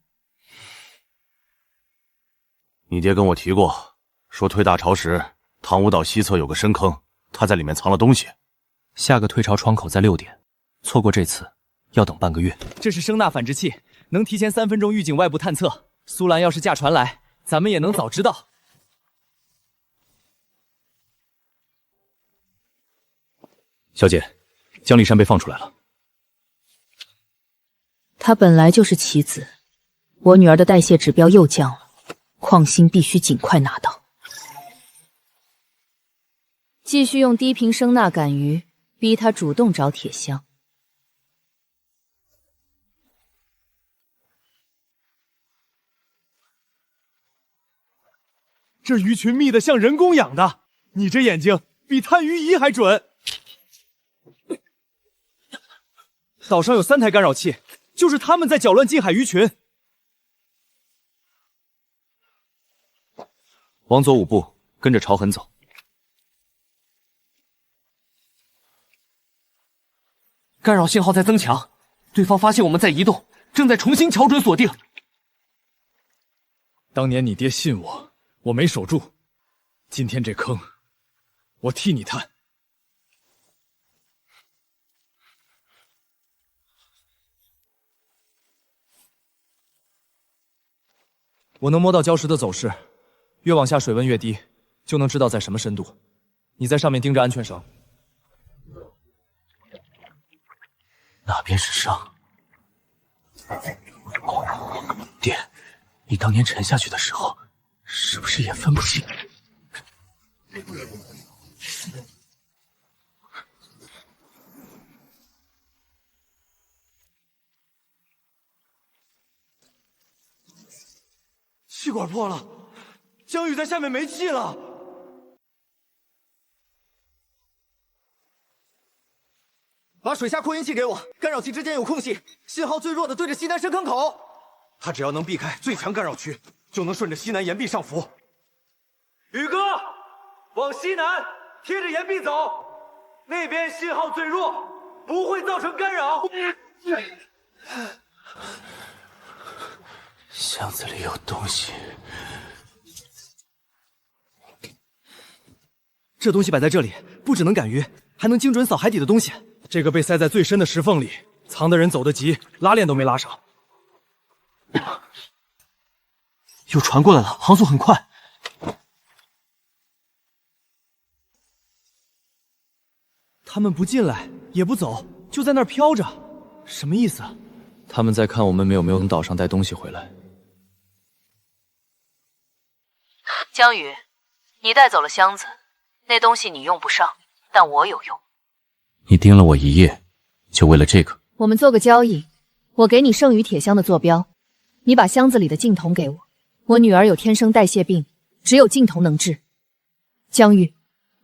S13: 你爹跟我提过，说退大潮时，塘舞岛西侧有个深坑，他在里面藏了东西。
S2: 下个退潮窗口在6点，错过这次要等半个月。
S7: 这是声呐反制器，能提前3分钟预警外部探测。苏兰要是驾船来，咱们也能早知道。
S2: 小姐，江立山被放出来了。
S1: 他本来就是棋子，我女儿的代谢指标又降了，矿芯必须尽快拿到。继续用低频声呐赶鱼，逼他主动找铁箱。
S7: 这鱼群密得像人工养的，你这眼睛比探鱼仪还准。岛上有3台干扰器，就是他们在搅乱近海鱼群。
S2: 往左5步，跟着朝痕走。
S3: 干扰信号在增强，对方发现我们在移动，正在重新瞧准锁定。
S7: 当年你爹信我，我没守住，今天这坑，我替你探。我能摸到礁石的走势，越往下水温越低，就能知道在什么深度。你在上面盯着安全绳。
S12: 哪边是伤？爹，你当年沉下去的时候，是不是也分不清？
S16: 气管破了，江宇在下面没气了。
S20: 把水下扩音器给我，干扰器之间有空隙，信号最弱的对着西南深坑口。
S19: 他只要能避开最强干扰区，就能顺着西南岩壁上浮。
S16: 宇哥，往西南贴着岩壁走，那边信号最弱，不会造成干扰。
S3: 箱子里有东西。
S20: 这东西摆在这里，不只能赶鱼，还能精准扫海底的东西。
S7: 这个被塞在最深的石缝里，藏的人走得急，拉链都没拉上。
S3: 有船过来了，航速很快。
S20: 他们不进来，也不走，就在那儿飘着，什么意思？
S2: 他们在看我们有没有从岛上带东西回来。
S10: 江宇，你带走了箱子，那东西你用不上，但我有用。
S3: 你盯了我一夜，就为了这个？
S10: 我们做个交易，我给你剩余铁箱的坐标，你把箱子里的净铜给我。我女儿有天生代谢病，只有净铜能治。江宇，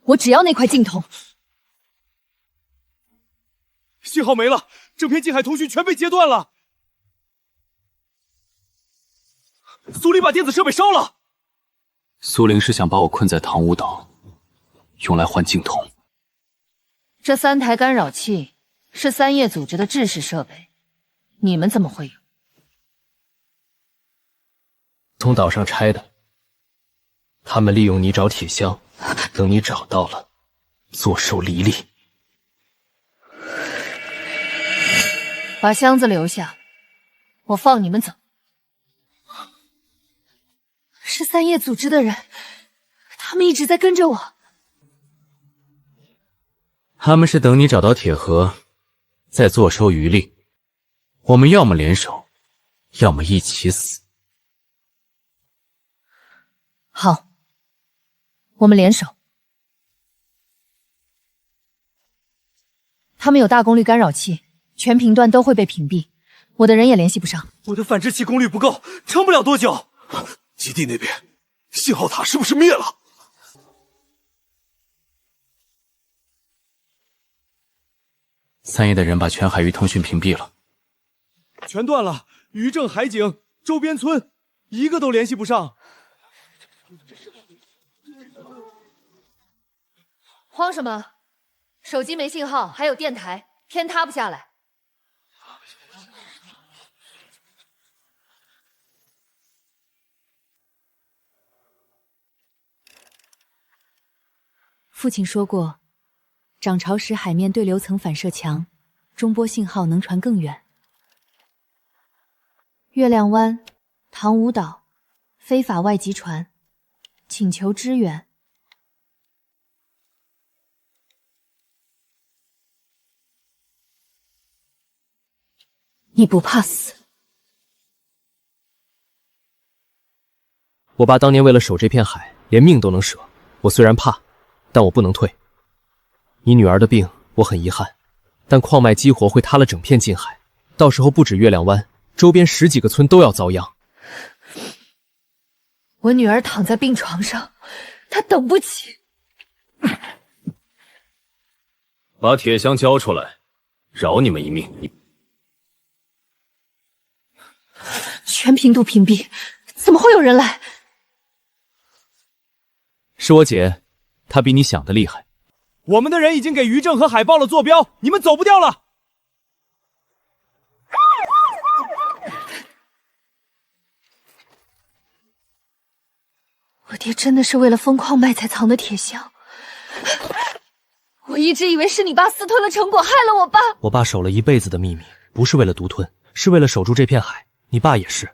S10: 我只要那块净铜。
S7: 信号没了，整片近海通讯全被截断了。苏林把电子设备烧了。
S3: 苏玲是想把我困在唐武岛，用来换净铜。
S10: 这3台干扰器是3叶组织的制式设备，你们怎么会有？
S12: 从岛上拆的。他们利用你找铁箱，等你找到了，坐收离利。
S10: 把箱子留下，我放你们走。是3叶组织的人，他们一直在跟着我。
S12: 他们是等你找到铁盒，再坐收渔利。我们要么联手，要么一起死。
S10: 好，我们联手。他们有大功率干扰器，全频段都会被屏蔽，我的人也联系不上。
S20: 我的反制器功率不够，撑不了多久。
S19: 基地那边信号塔是不是灭了？3
S3: 叶的人把全海域通讯屏蔽了，
S7: 全断了。渔政、海警、周边村，一个都联系不上。
S10: 慌什么？手机没信号，还有电台，天塌不下来。
S1: 父亲说过，涨潮时海面对流层反射强，中波信号能传更远。月亮湾、唐武岛，非法外籍船，请求支援。你不怕死？
S12: 我爸当年为了守这片海，连命都能舍。我虽然怕，但我不能退。你女儿的病，我很遗憾，但矿脉激活会塌了整片近海，到时候不止月亮湾，周边10几个村都要遭殃。
S10: 我女儿躺在病床上，她等不起。
S19: 把铁箱交出来，饶你们一命。
S10: 全频度屏蔽，怎么会有人来？
S2: 是我姐，她比你想的厉害。
S7: 我们的人已经给渔政和海报了坐标，你们走不掉了。
S10: 我爹真的是为了封矿脉才藏的铁箱，我一直以为是你爸私吞了成果，害了我爸。
S12: 我爸守了一辈子的秘密，不是为了独吞，是为了守住这片海。你爸也是。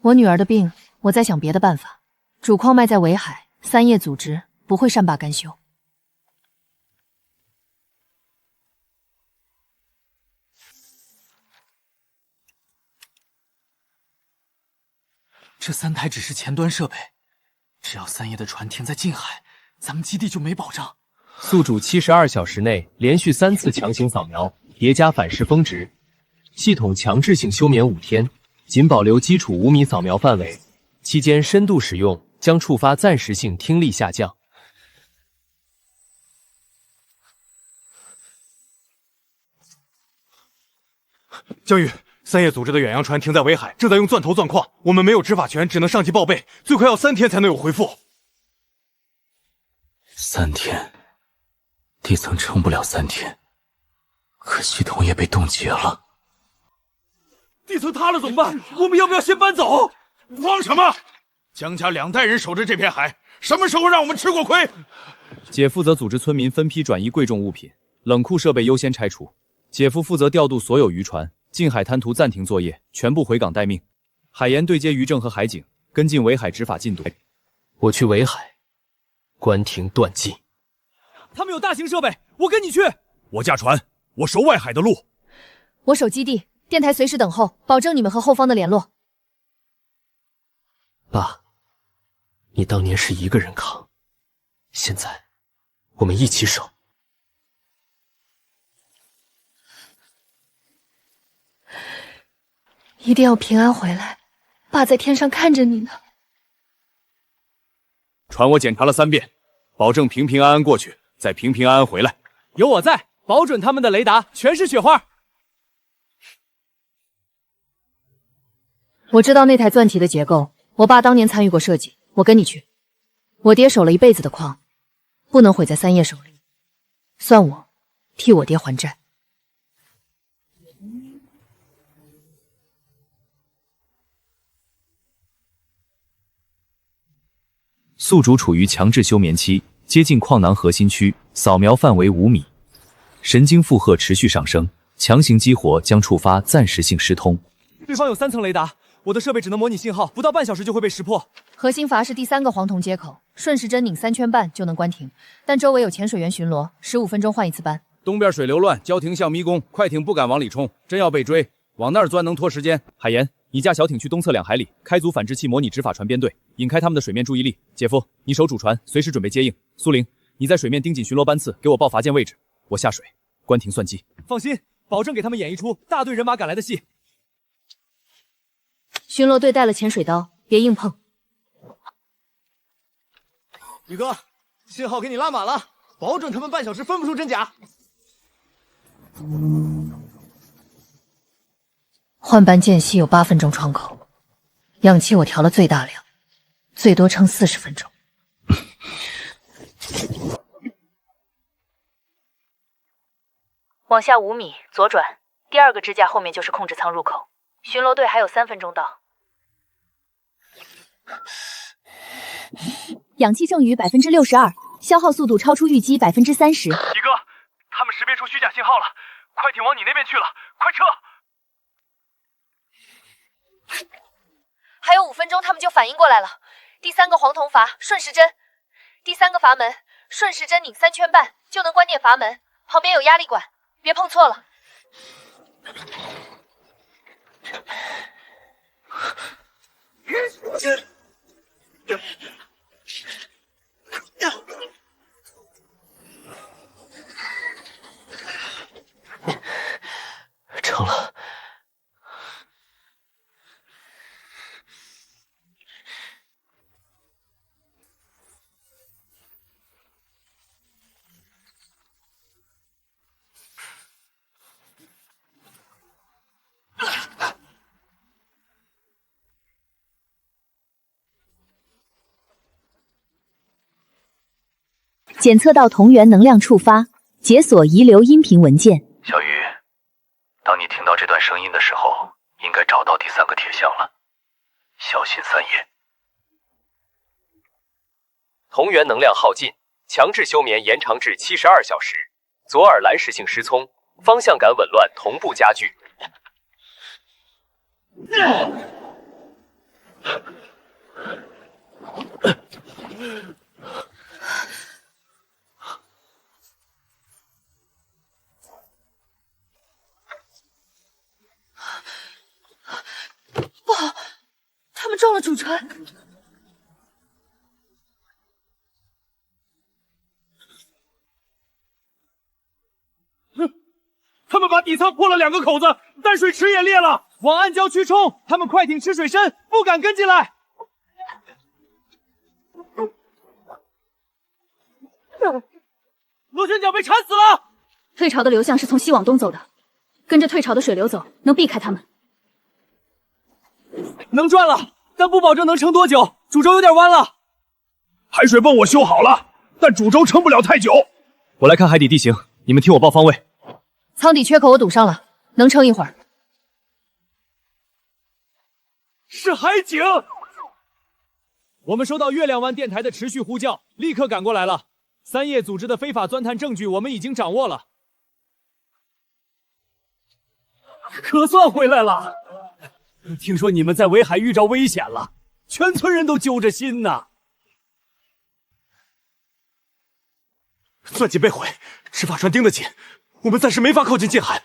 S10: 我女儿的病，我在想别的办法。主矿脉在围海，3叶组织不会善罢甘休。
S3: 这3台只是前端设备，只要3叶的船停在近海，咱们基地就没保障。
S12: 宿主72小时内连续3次强行扫描，叠加反噬峰值，系统强制性休眠5天，仅保留基础5米扫描范围，期间深度使用将触发暂时性听力下降。
S7: 江宇，三叶组织的远洋船停在围海，正在用钻头钻矿，我们没有执法权，只能上级报备，最快要3天才能有回复。
S12: 3天，地层撑不了3天，可系统也被冻结了。
S7: 地层塌了怎么办？我们要不要先搬走？慌什么？江家2代人守着这片海，什么时候让我们吃过亏？
S2: 姐负责组织村民分批转移贵重物品，冷库设备优先拆除。姐夫负责调度所有渔船，近海滩涂暂停作业，全部回港待命。海盐对接渔政和海警，跟进围海执法进度。
S12: 我去围海，关停断进。
S7: 他们有大型设备，我跟你去。我驾船，我守外海的路。
S10: 我守基地，电台随时等候，保证你们和后方的联络。
S12: 爸，你当年是一个人扛，现在我们一起守。
S10: 一定要平安回来，爸在天上看着你呢。
S7: 船我检查了3遍，保证平平安安过去，再平平安安回来。
S20: 有我在，保准他们的雷达全是雪花。
S10: 我知道那台钻体的结构，我爸当年参与过设计。我跟你去。我爹守了一辈子的矿，不能毁在三叶手里，算我替我爹还债。
S2: 宿主处于强制休眠期，接近矿囊核心区，扫描范围5米，神经负荷持续上升，强行激活将触发暂时性失通。
S20: 对方有3层雷达，我的设备只能模拟信号，不到半小时就会被识破。
S10: 核心阀是第3个黄铜接口，顺时针拧3圈半就能关停，但周围有潜水员巡逻，15分钟换1次班。
S7: 东边水流乱，礁亭像迷宫，快艇不敢往里冲，真要被追，往那儿钻能拖时间。
S2: 海岩，你驾小艇去东侧2海里，开组反制器模拟执法船编队，引开他们的水面注意力。姐夫，你守主船，随时准备接应。苏玲，你在水面盯紧巡逻班次，给我报筏舰位置。我下水，关停算机。
S20: 放心，保证给他们演一出大队人马赶来的戏。
S10: 巡逻队带了潜水刀，别硬碰。
S20: 宇哥，信号给你拉满了，保准他们半小时分不出真假。
S10: 换班间隙有8分钟窗口，氧气我调了最大量，最多撑40分钟。往下5米，左转，第2个支架后面就是控制舱入口。巡逻队还有3分钟到。
S1: 氧气剩余62%，消耗速度超出预期30%。
S8: 一哥，他们识别出虚假信号了，快艇往你那边去了，快撤！
S10: 还有5分钟，他们就反应过来了。第3个黄铜阀，顺时针；第3个阀门，顺时针拧3圈半就能关电阀门，旁边有压力管，别碰错了。
S12: 成了。
S1: 检测到同源能量触发，解锁遗留音频文件。
S13: 小雨，当你听到这段声音的时候，应该找到第3个铁箱了，小心3叶。
S12: 同源能量耗尽，强制休眠延长至72小时，左耳蓝实性失聪，方向感紊乱同步加剧。
S10: 不好，他们撞了主船。
S7: 他们把底舱破了2个口子，淡水池也裂了，
S20: 往暗礁区冲！他们快艇吃水深，不敢跟进来。
S7: 螺旋桨被缠死了。
S10: 退潮的流向是从西往东走的，跟着退潮的水流走，能避开他们。
S20: 能转了，但不保证能撑多久。主轴有点弯了。
S6: 海水泵我修好了，但主轴撑不了太久。
S2: 我来看海底地形，你们替我报方位。
S10: 舱底缺口我堵上了，能撑一会儿。
S20: 是海警！我们收到月亮湾电台的持续呼叫，立刻赶过来了。3叶组织的非法钻探证据我们已经掌握了。可算回来了！听说你们在围海遇着危险了，全村人都揪着心呢。
S7: 钻井被毁，执法船盯得紧，我们暂时没法靠近近海。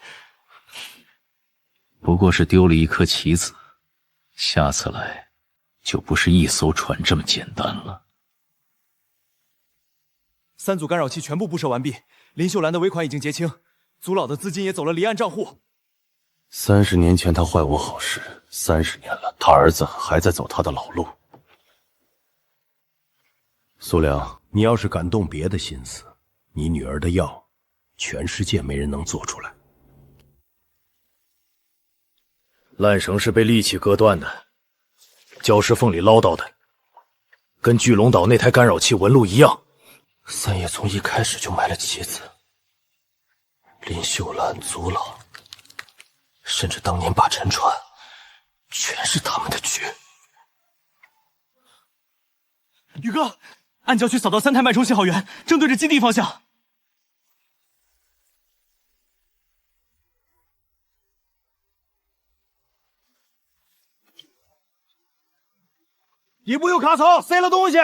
S13: 不过是丢了一颗棋子，下次来就不是一艘船这么简单了。
S20: 3组干扰器全部布设完毕，林秀兰的尾款已经结清，祖老的资金也走了离岸账户。
S13: 30年前他坏我好事，30年了，他儿子还在走他的老路。
S19: 苏良，你要是敢动别的心思，你女儿的药，全世界没人能做出来。
S9: 缆绳是被利器割断的，礁石缝里捞到的，跟巨龙岛那台干扰器纹路一样。
S12: 3叶从一开始就埋了棋子，林秀兰、祖老，甚至当年把沉船，全是他们的局。
S20: 宇哥，暗礁区扫到3台脉冲信号源，正对着基地方向。
S6: 一步有卡槽，塞了东西。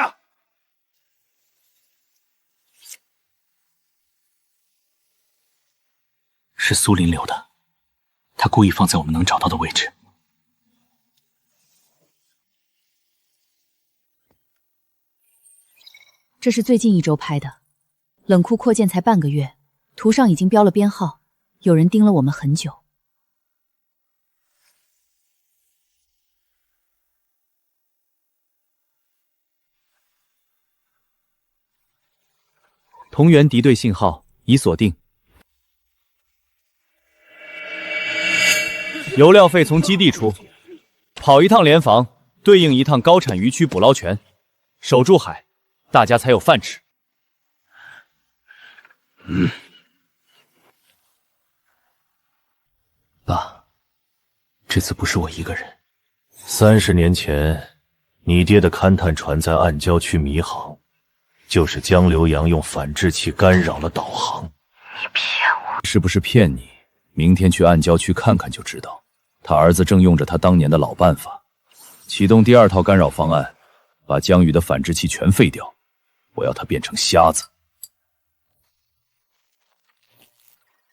S3: 是苏林留的，他故意放在我们能找到的位置。
S1: 这是最近1周拍的，冷库扩建才半个月，图上已经标了编号，有人盯了我们很久。
S2: 同源敌对信号已锁定。油料费从基地出，跑一趟联防，对应一趟高产渔区捕捞权，守住海，大家才有饭吃。
S12: 爸，这次不是我一个人。
S13: 30年前，你爹的勘探船在暗礁区迷航，就是江流洋用反制器干扰了导航。
S2: 你骗我！是不是骗你？明天去暗礁区看看就知道。他儿子正用着他当年的老办法，启动第2套干扰方案，把江宇的反制器全废掉。我要他变成瞎子。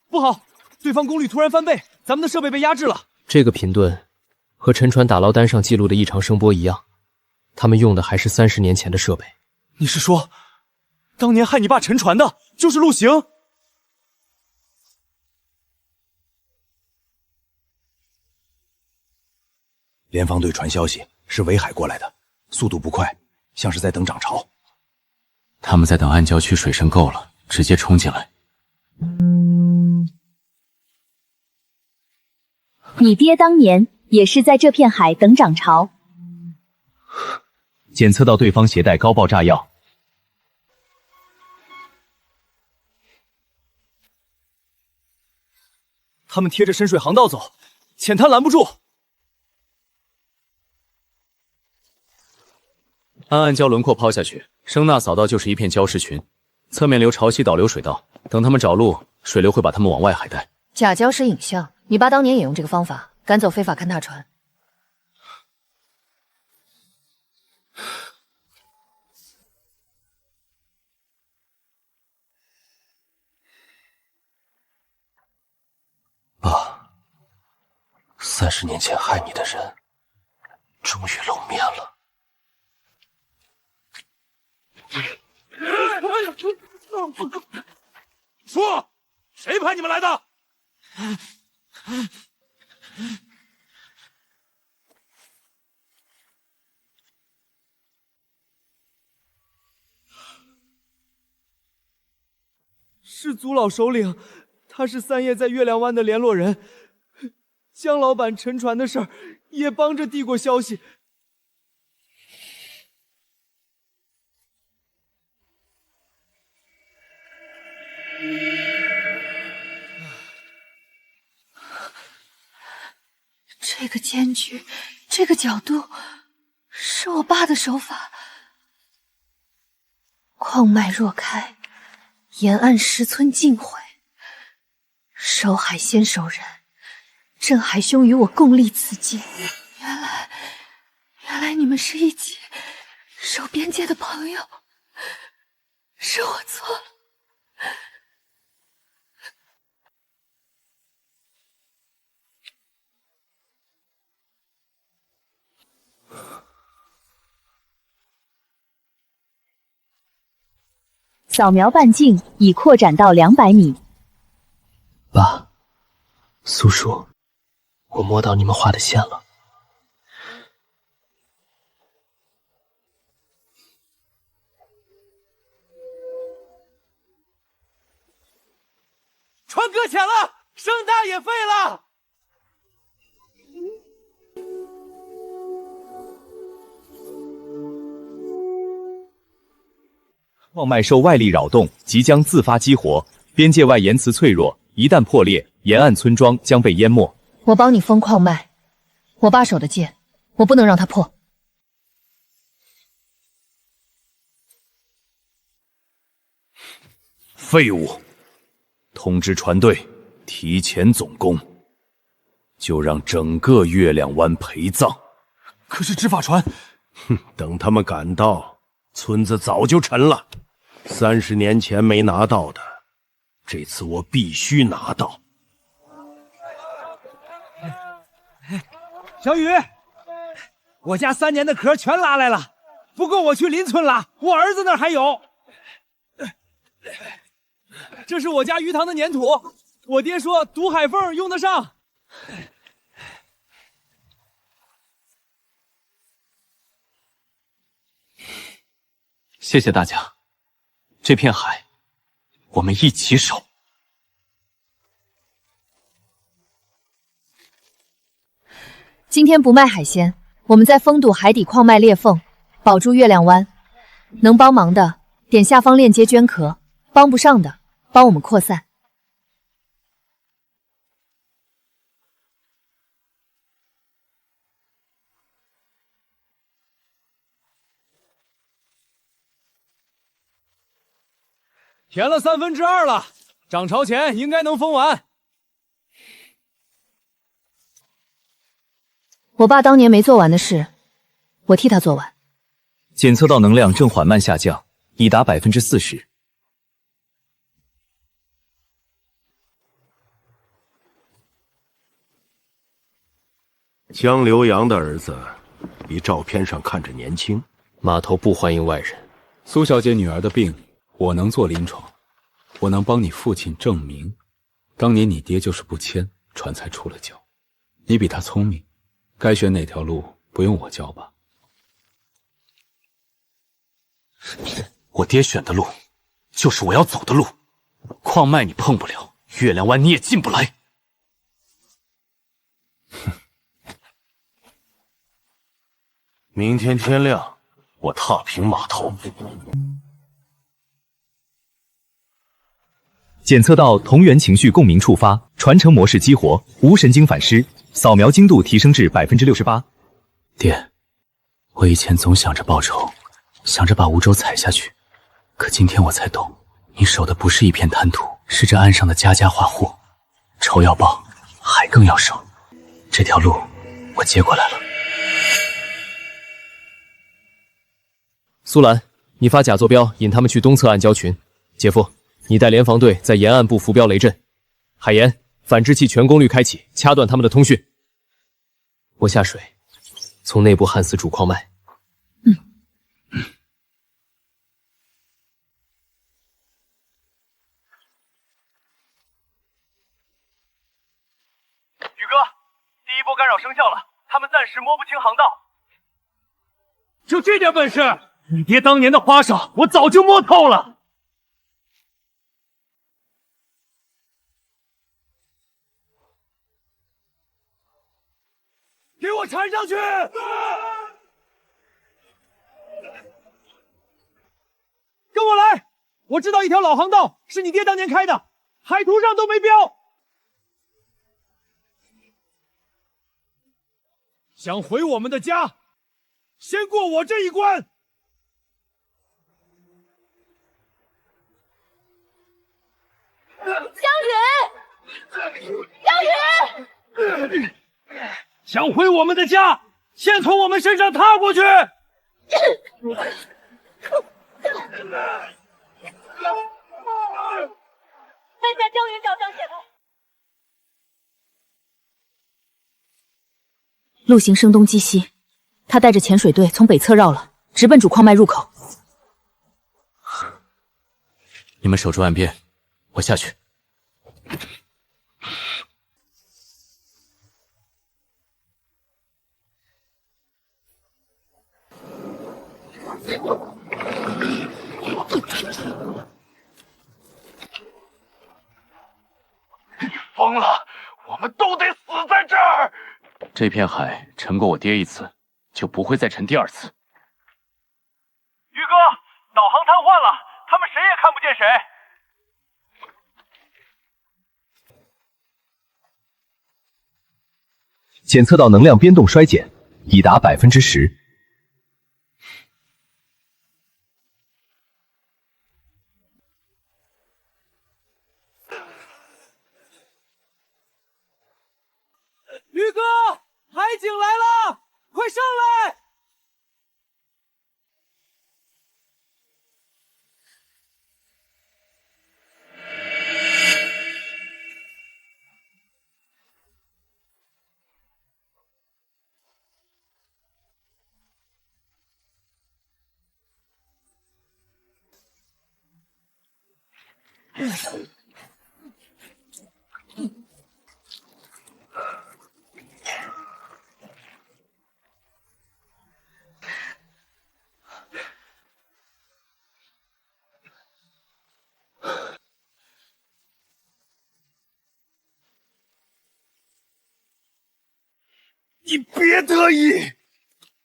S20: 不好，对方功率突然翻倍，咱们的设备被压制了。
S12: 这个频段和沉船打捞单上记录的异常声波一样，他们用的还是30年前的设备。
S20: 你是说，当年害你爸沉船的就是陆行？
S14: 联防队传消息，是围海过来的，速度不快，像是在等涨潮。
S3: 他们在等暗礁区水深够了，直接冲进来。
S1: 你爹当年也是在这片海等涨潮。
S2: 检测到对方携带高爆炸药，
S20: 他们贴着深水航道走，浅滩拦不住。
S2: 按暗礁轮廓抛下去，声呐扫道就是一片礁石群，侧面流潮汐导流水道，等他们找路，水流会把他们往外海带。
S10: 假礁石影像，你爸当年也用这个方法赶走非法勘探船。
S12: 爸，30年前害你的人，终于露面了。
S6: 说，谁派你们来的？
S20: 是祖老首领，他是三叶在月亮湾的联络人，江老板沉船的事儿也帮着递过消息。
S10: 这个间距，这个角度，是我爸的手法。矿脉若开，沿岸10村尽毁。守海先守人，镇海兄与我共立此界。原来你们是一起守边界的朋友，是我错了。
S1: 扫描半径已扩展到200米。
S12: 爸，苏叔，我摸到你们画的线了。
S20: 船搁浅了，声大也废了。
S18: 矿脉受外力扰动，即将自发激活。边界外岩瓷脆弱，一旦破裂，沿岸村庄将被淹没。
S10: 我帮你封矿脉，我爸手的剑，我不能让它破。
S13: 废物！通知船队提前总攻，就让整个月亮湾陪葬。
S6: 可是执法船，
S19: 等他们赶到，村子早就沉了。30年前没拿到的，这次我必须拿到。
S20: 小雨，我家3年的壳全拉来了，不够我去邻村拉，我儿子那儿还有。这是我家鱼塘的粘土，我爹说堵海缝用得上。
S3: 谢谢大家，这片海，我们一起守。
S10: 今天不卖海鲜，我们在封堵海底矿脉裂缝，保住月亮湾。能帮忙的，点下方链接捐壳；帮不上的，帮我们扩散。
S20: 填了2/3了，涨潮前应该能封完。
S10: 我爸当年没做完的事，我替他做完。
S2: 检测到能量正缓慢下降，已达40%。
S19: 江流阳的儿子比照片上看着年轻。
S12: 码头不欢迎外人。
S21: 苏小姐女儿的病，我能做临床，我能帮你父亲证明，当年你爹就是不签，船才出了脚。你比他聪明，该选哪条路不用我教吧？
S3: 我爹选的路，就是我要走的路。矿脉你碰不了，月亮湾你也进不来。
S13: 明天天亮，我踏平码头。
S18: 检测到同源情绪共鸣触发，传承模式激活，无神经反噬，扫描精度提升至68%。
S12: 爹，我以前总想着报仇，想着把梧州踩下去，可今天我才懂，你守的不是一片滩涂，是这岸上的家家户户。仇要报，海更要守。这条路我接过来了。
S2: 苏兰，你发假坐标引他们去东侧暗礁群。姐夫，你带联防队在沿岸部浮标雷阵。海岩，反制器全功率开启，掐断他们的通讯。我下水，从内部焊死主矿脉。
S16: 宇哥，第一波干扰生效了，他们暂时摸不清航道。
S20: 就这点本事，你爹当年的花哨，我早就摸透了。我缠上去！跟我来，我知道一条老航道，是你爹当年开的，海图上都没标。想回我们的家，先过我这一关。
S16: 江宇，想回我们的家，先从我们身上踏过去。
S15: 再向江云找张解开。
S1: 陆行声东击西，他带着潜水队从北侧绕了，直奔主矿脉入口。
S3: 你们守住岸边，我下去。
S8: 疯了，我们都得死在这儿。
S3: 这片海沉过我爹一次，就不会再沉第二次。
S8: 宇哥，导航瘫痪了，他们谁也看不见谁。
S18: 检测到能量变动衰减，已达10%。
S20: 驴哥，海警来了，快上来！
S16: 你别得意，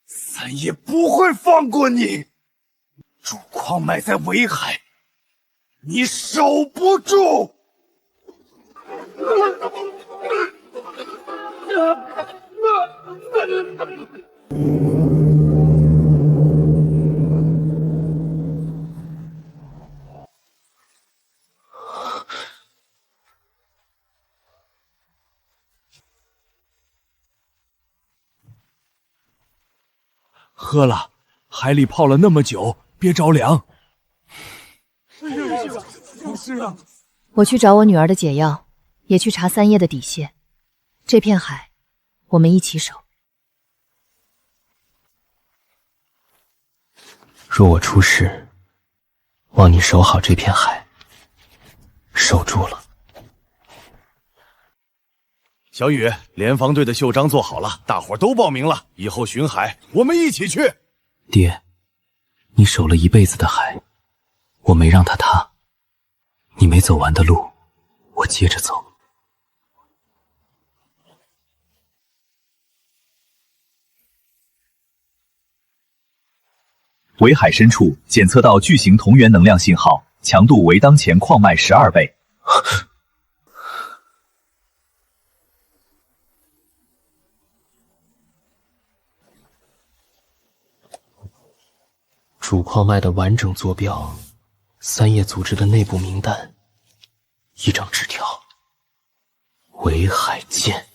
S16: 三爷不会放过你。主矿脉在围海，你守不住。
S6: 喝了，海里泡了那么久，别着凉。
S1: 我去找我女儿的解药，也去查三叶的底线。这片海，我们一起守。
S12: 若我出事，望你守好这片海。守住了。
S19: 小雨，联防队的袖章做好了，大伙都报名了，以后巡海我们一起去。
S12: 爹，你守了一辈子的海，我没让它塌。你没走完的路，我接着走。
S18: 围海深处检测到巨型同源能量信号，强度为当前矿脉12倍。
S12: 主矿脉的完整坐标，三叶组织的内部名单，一张纸条，围海剑。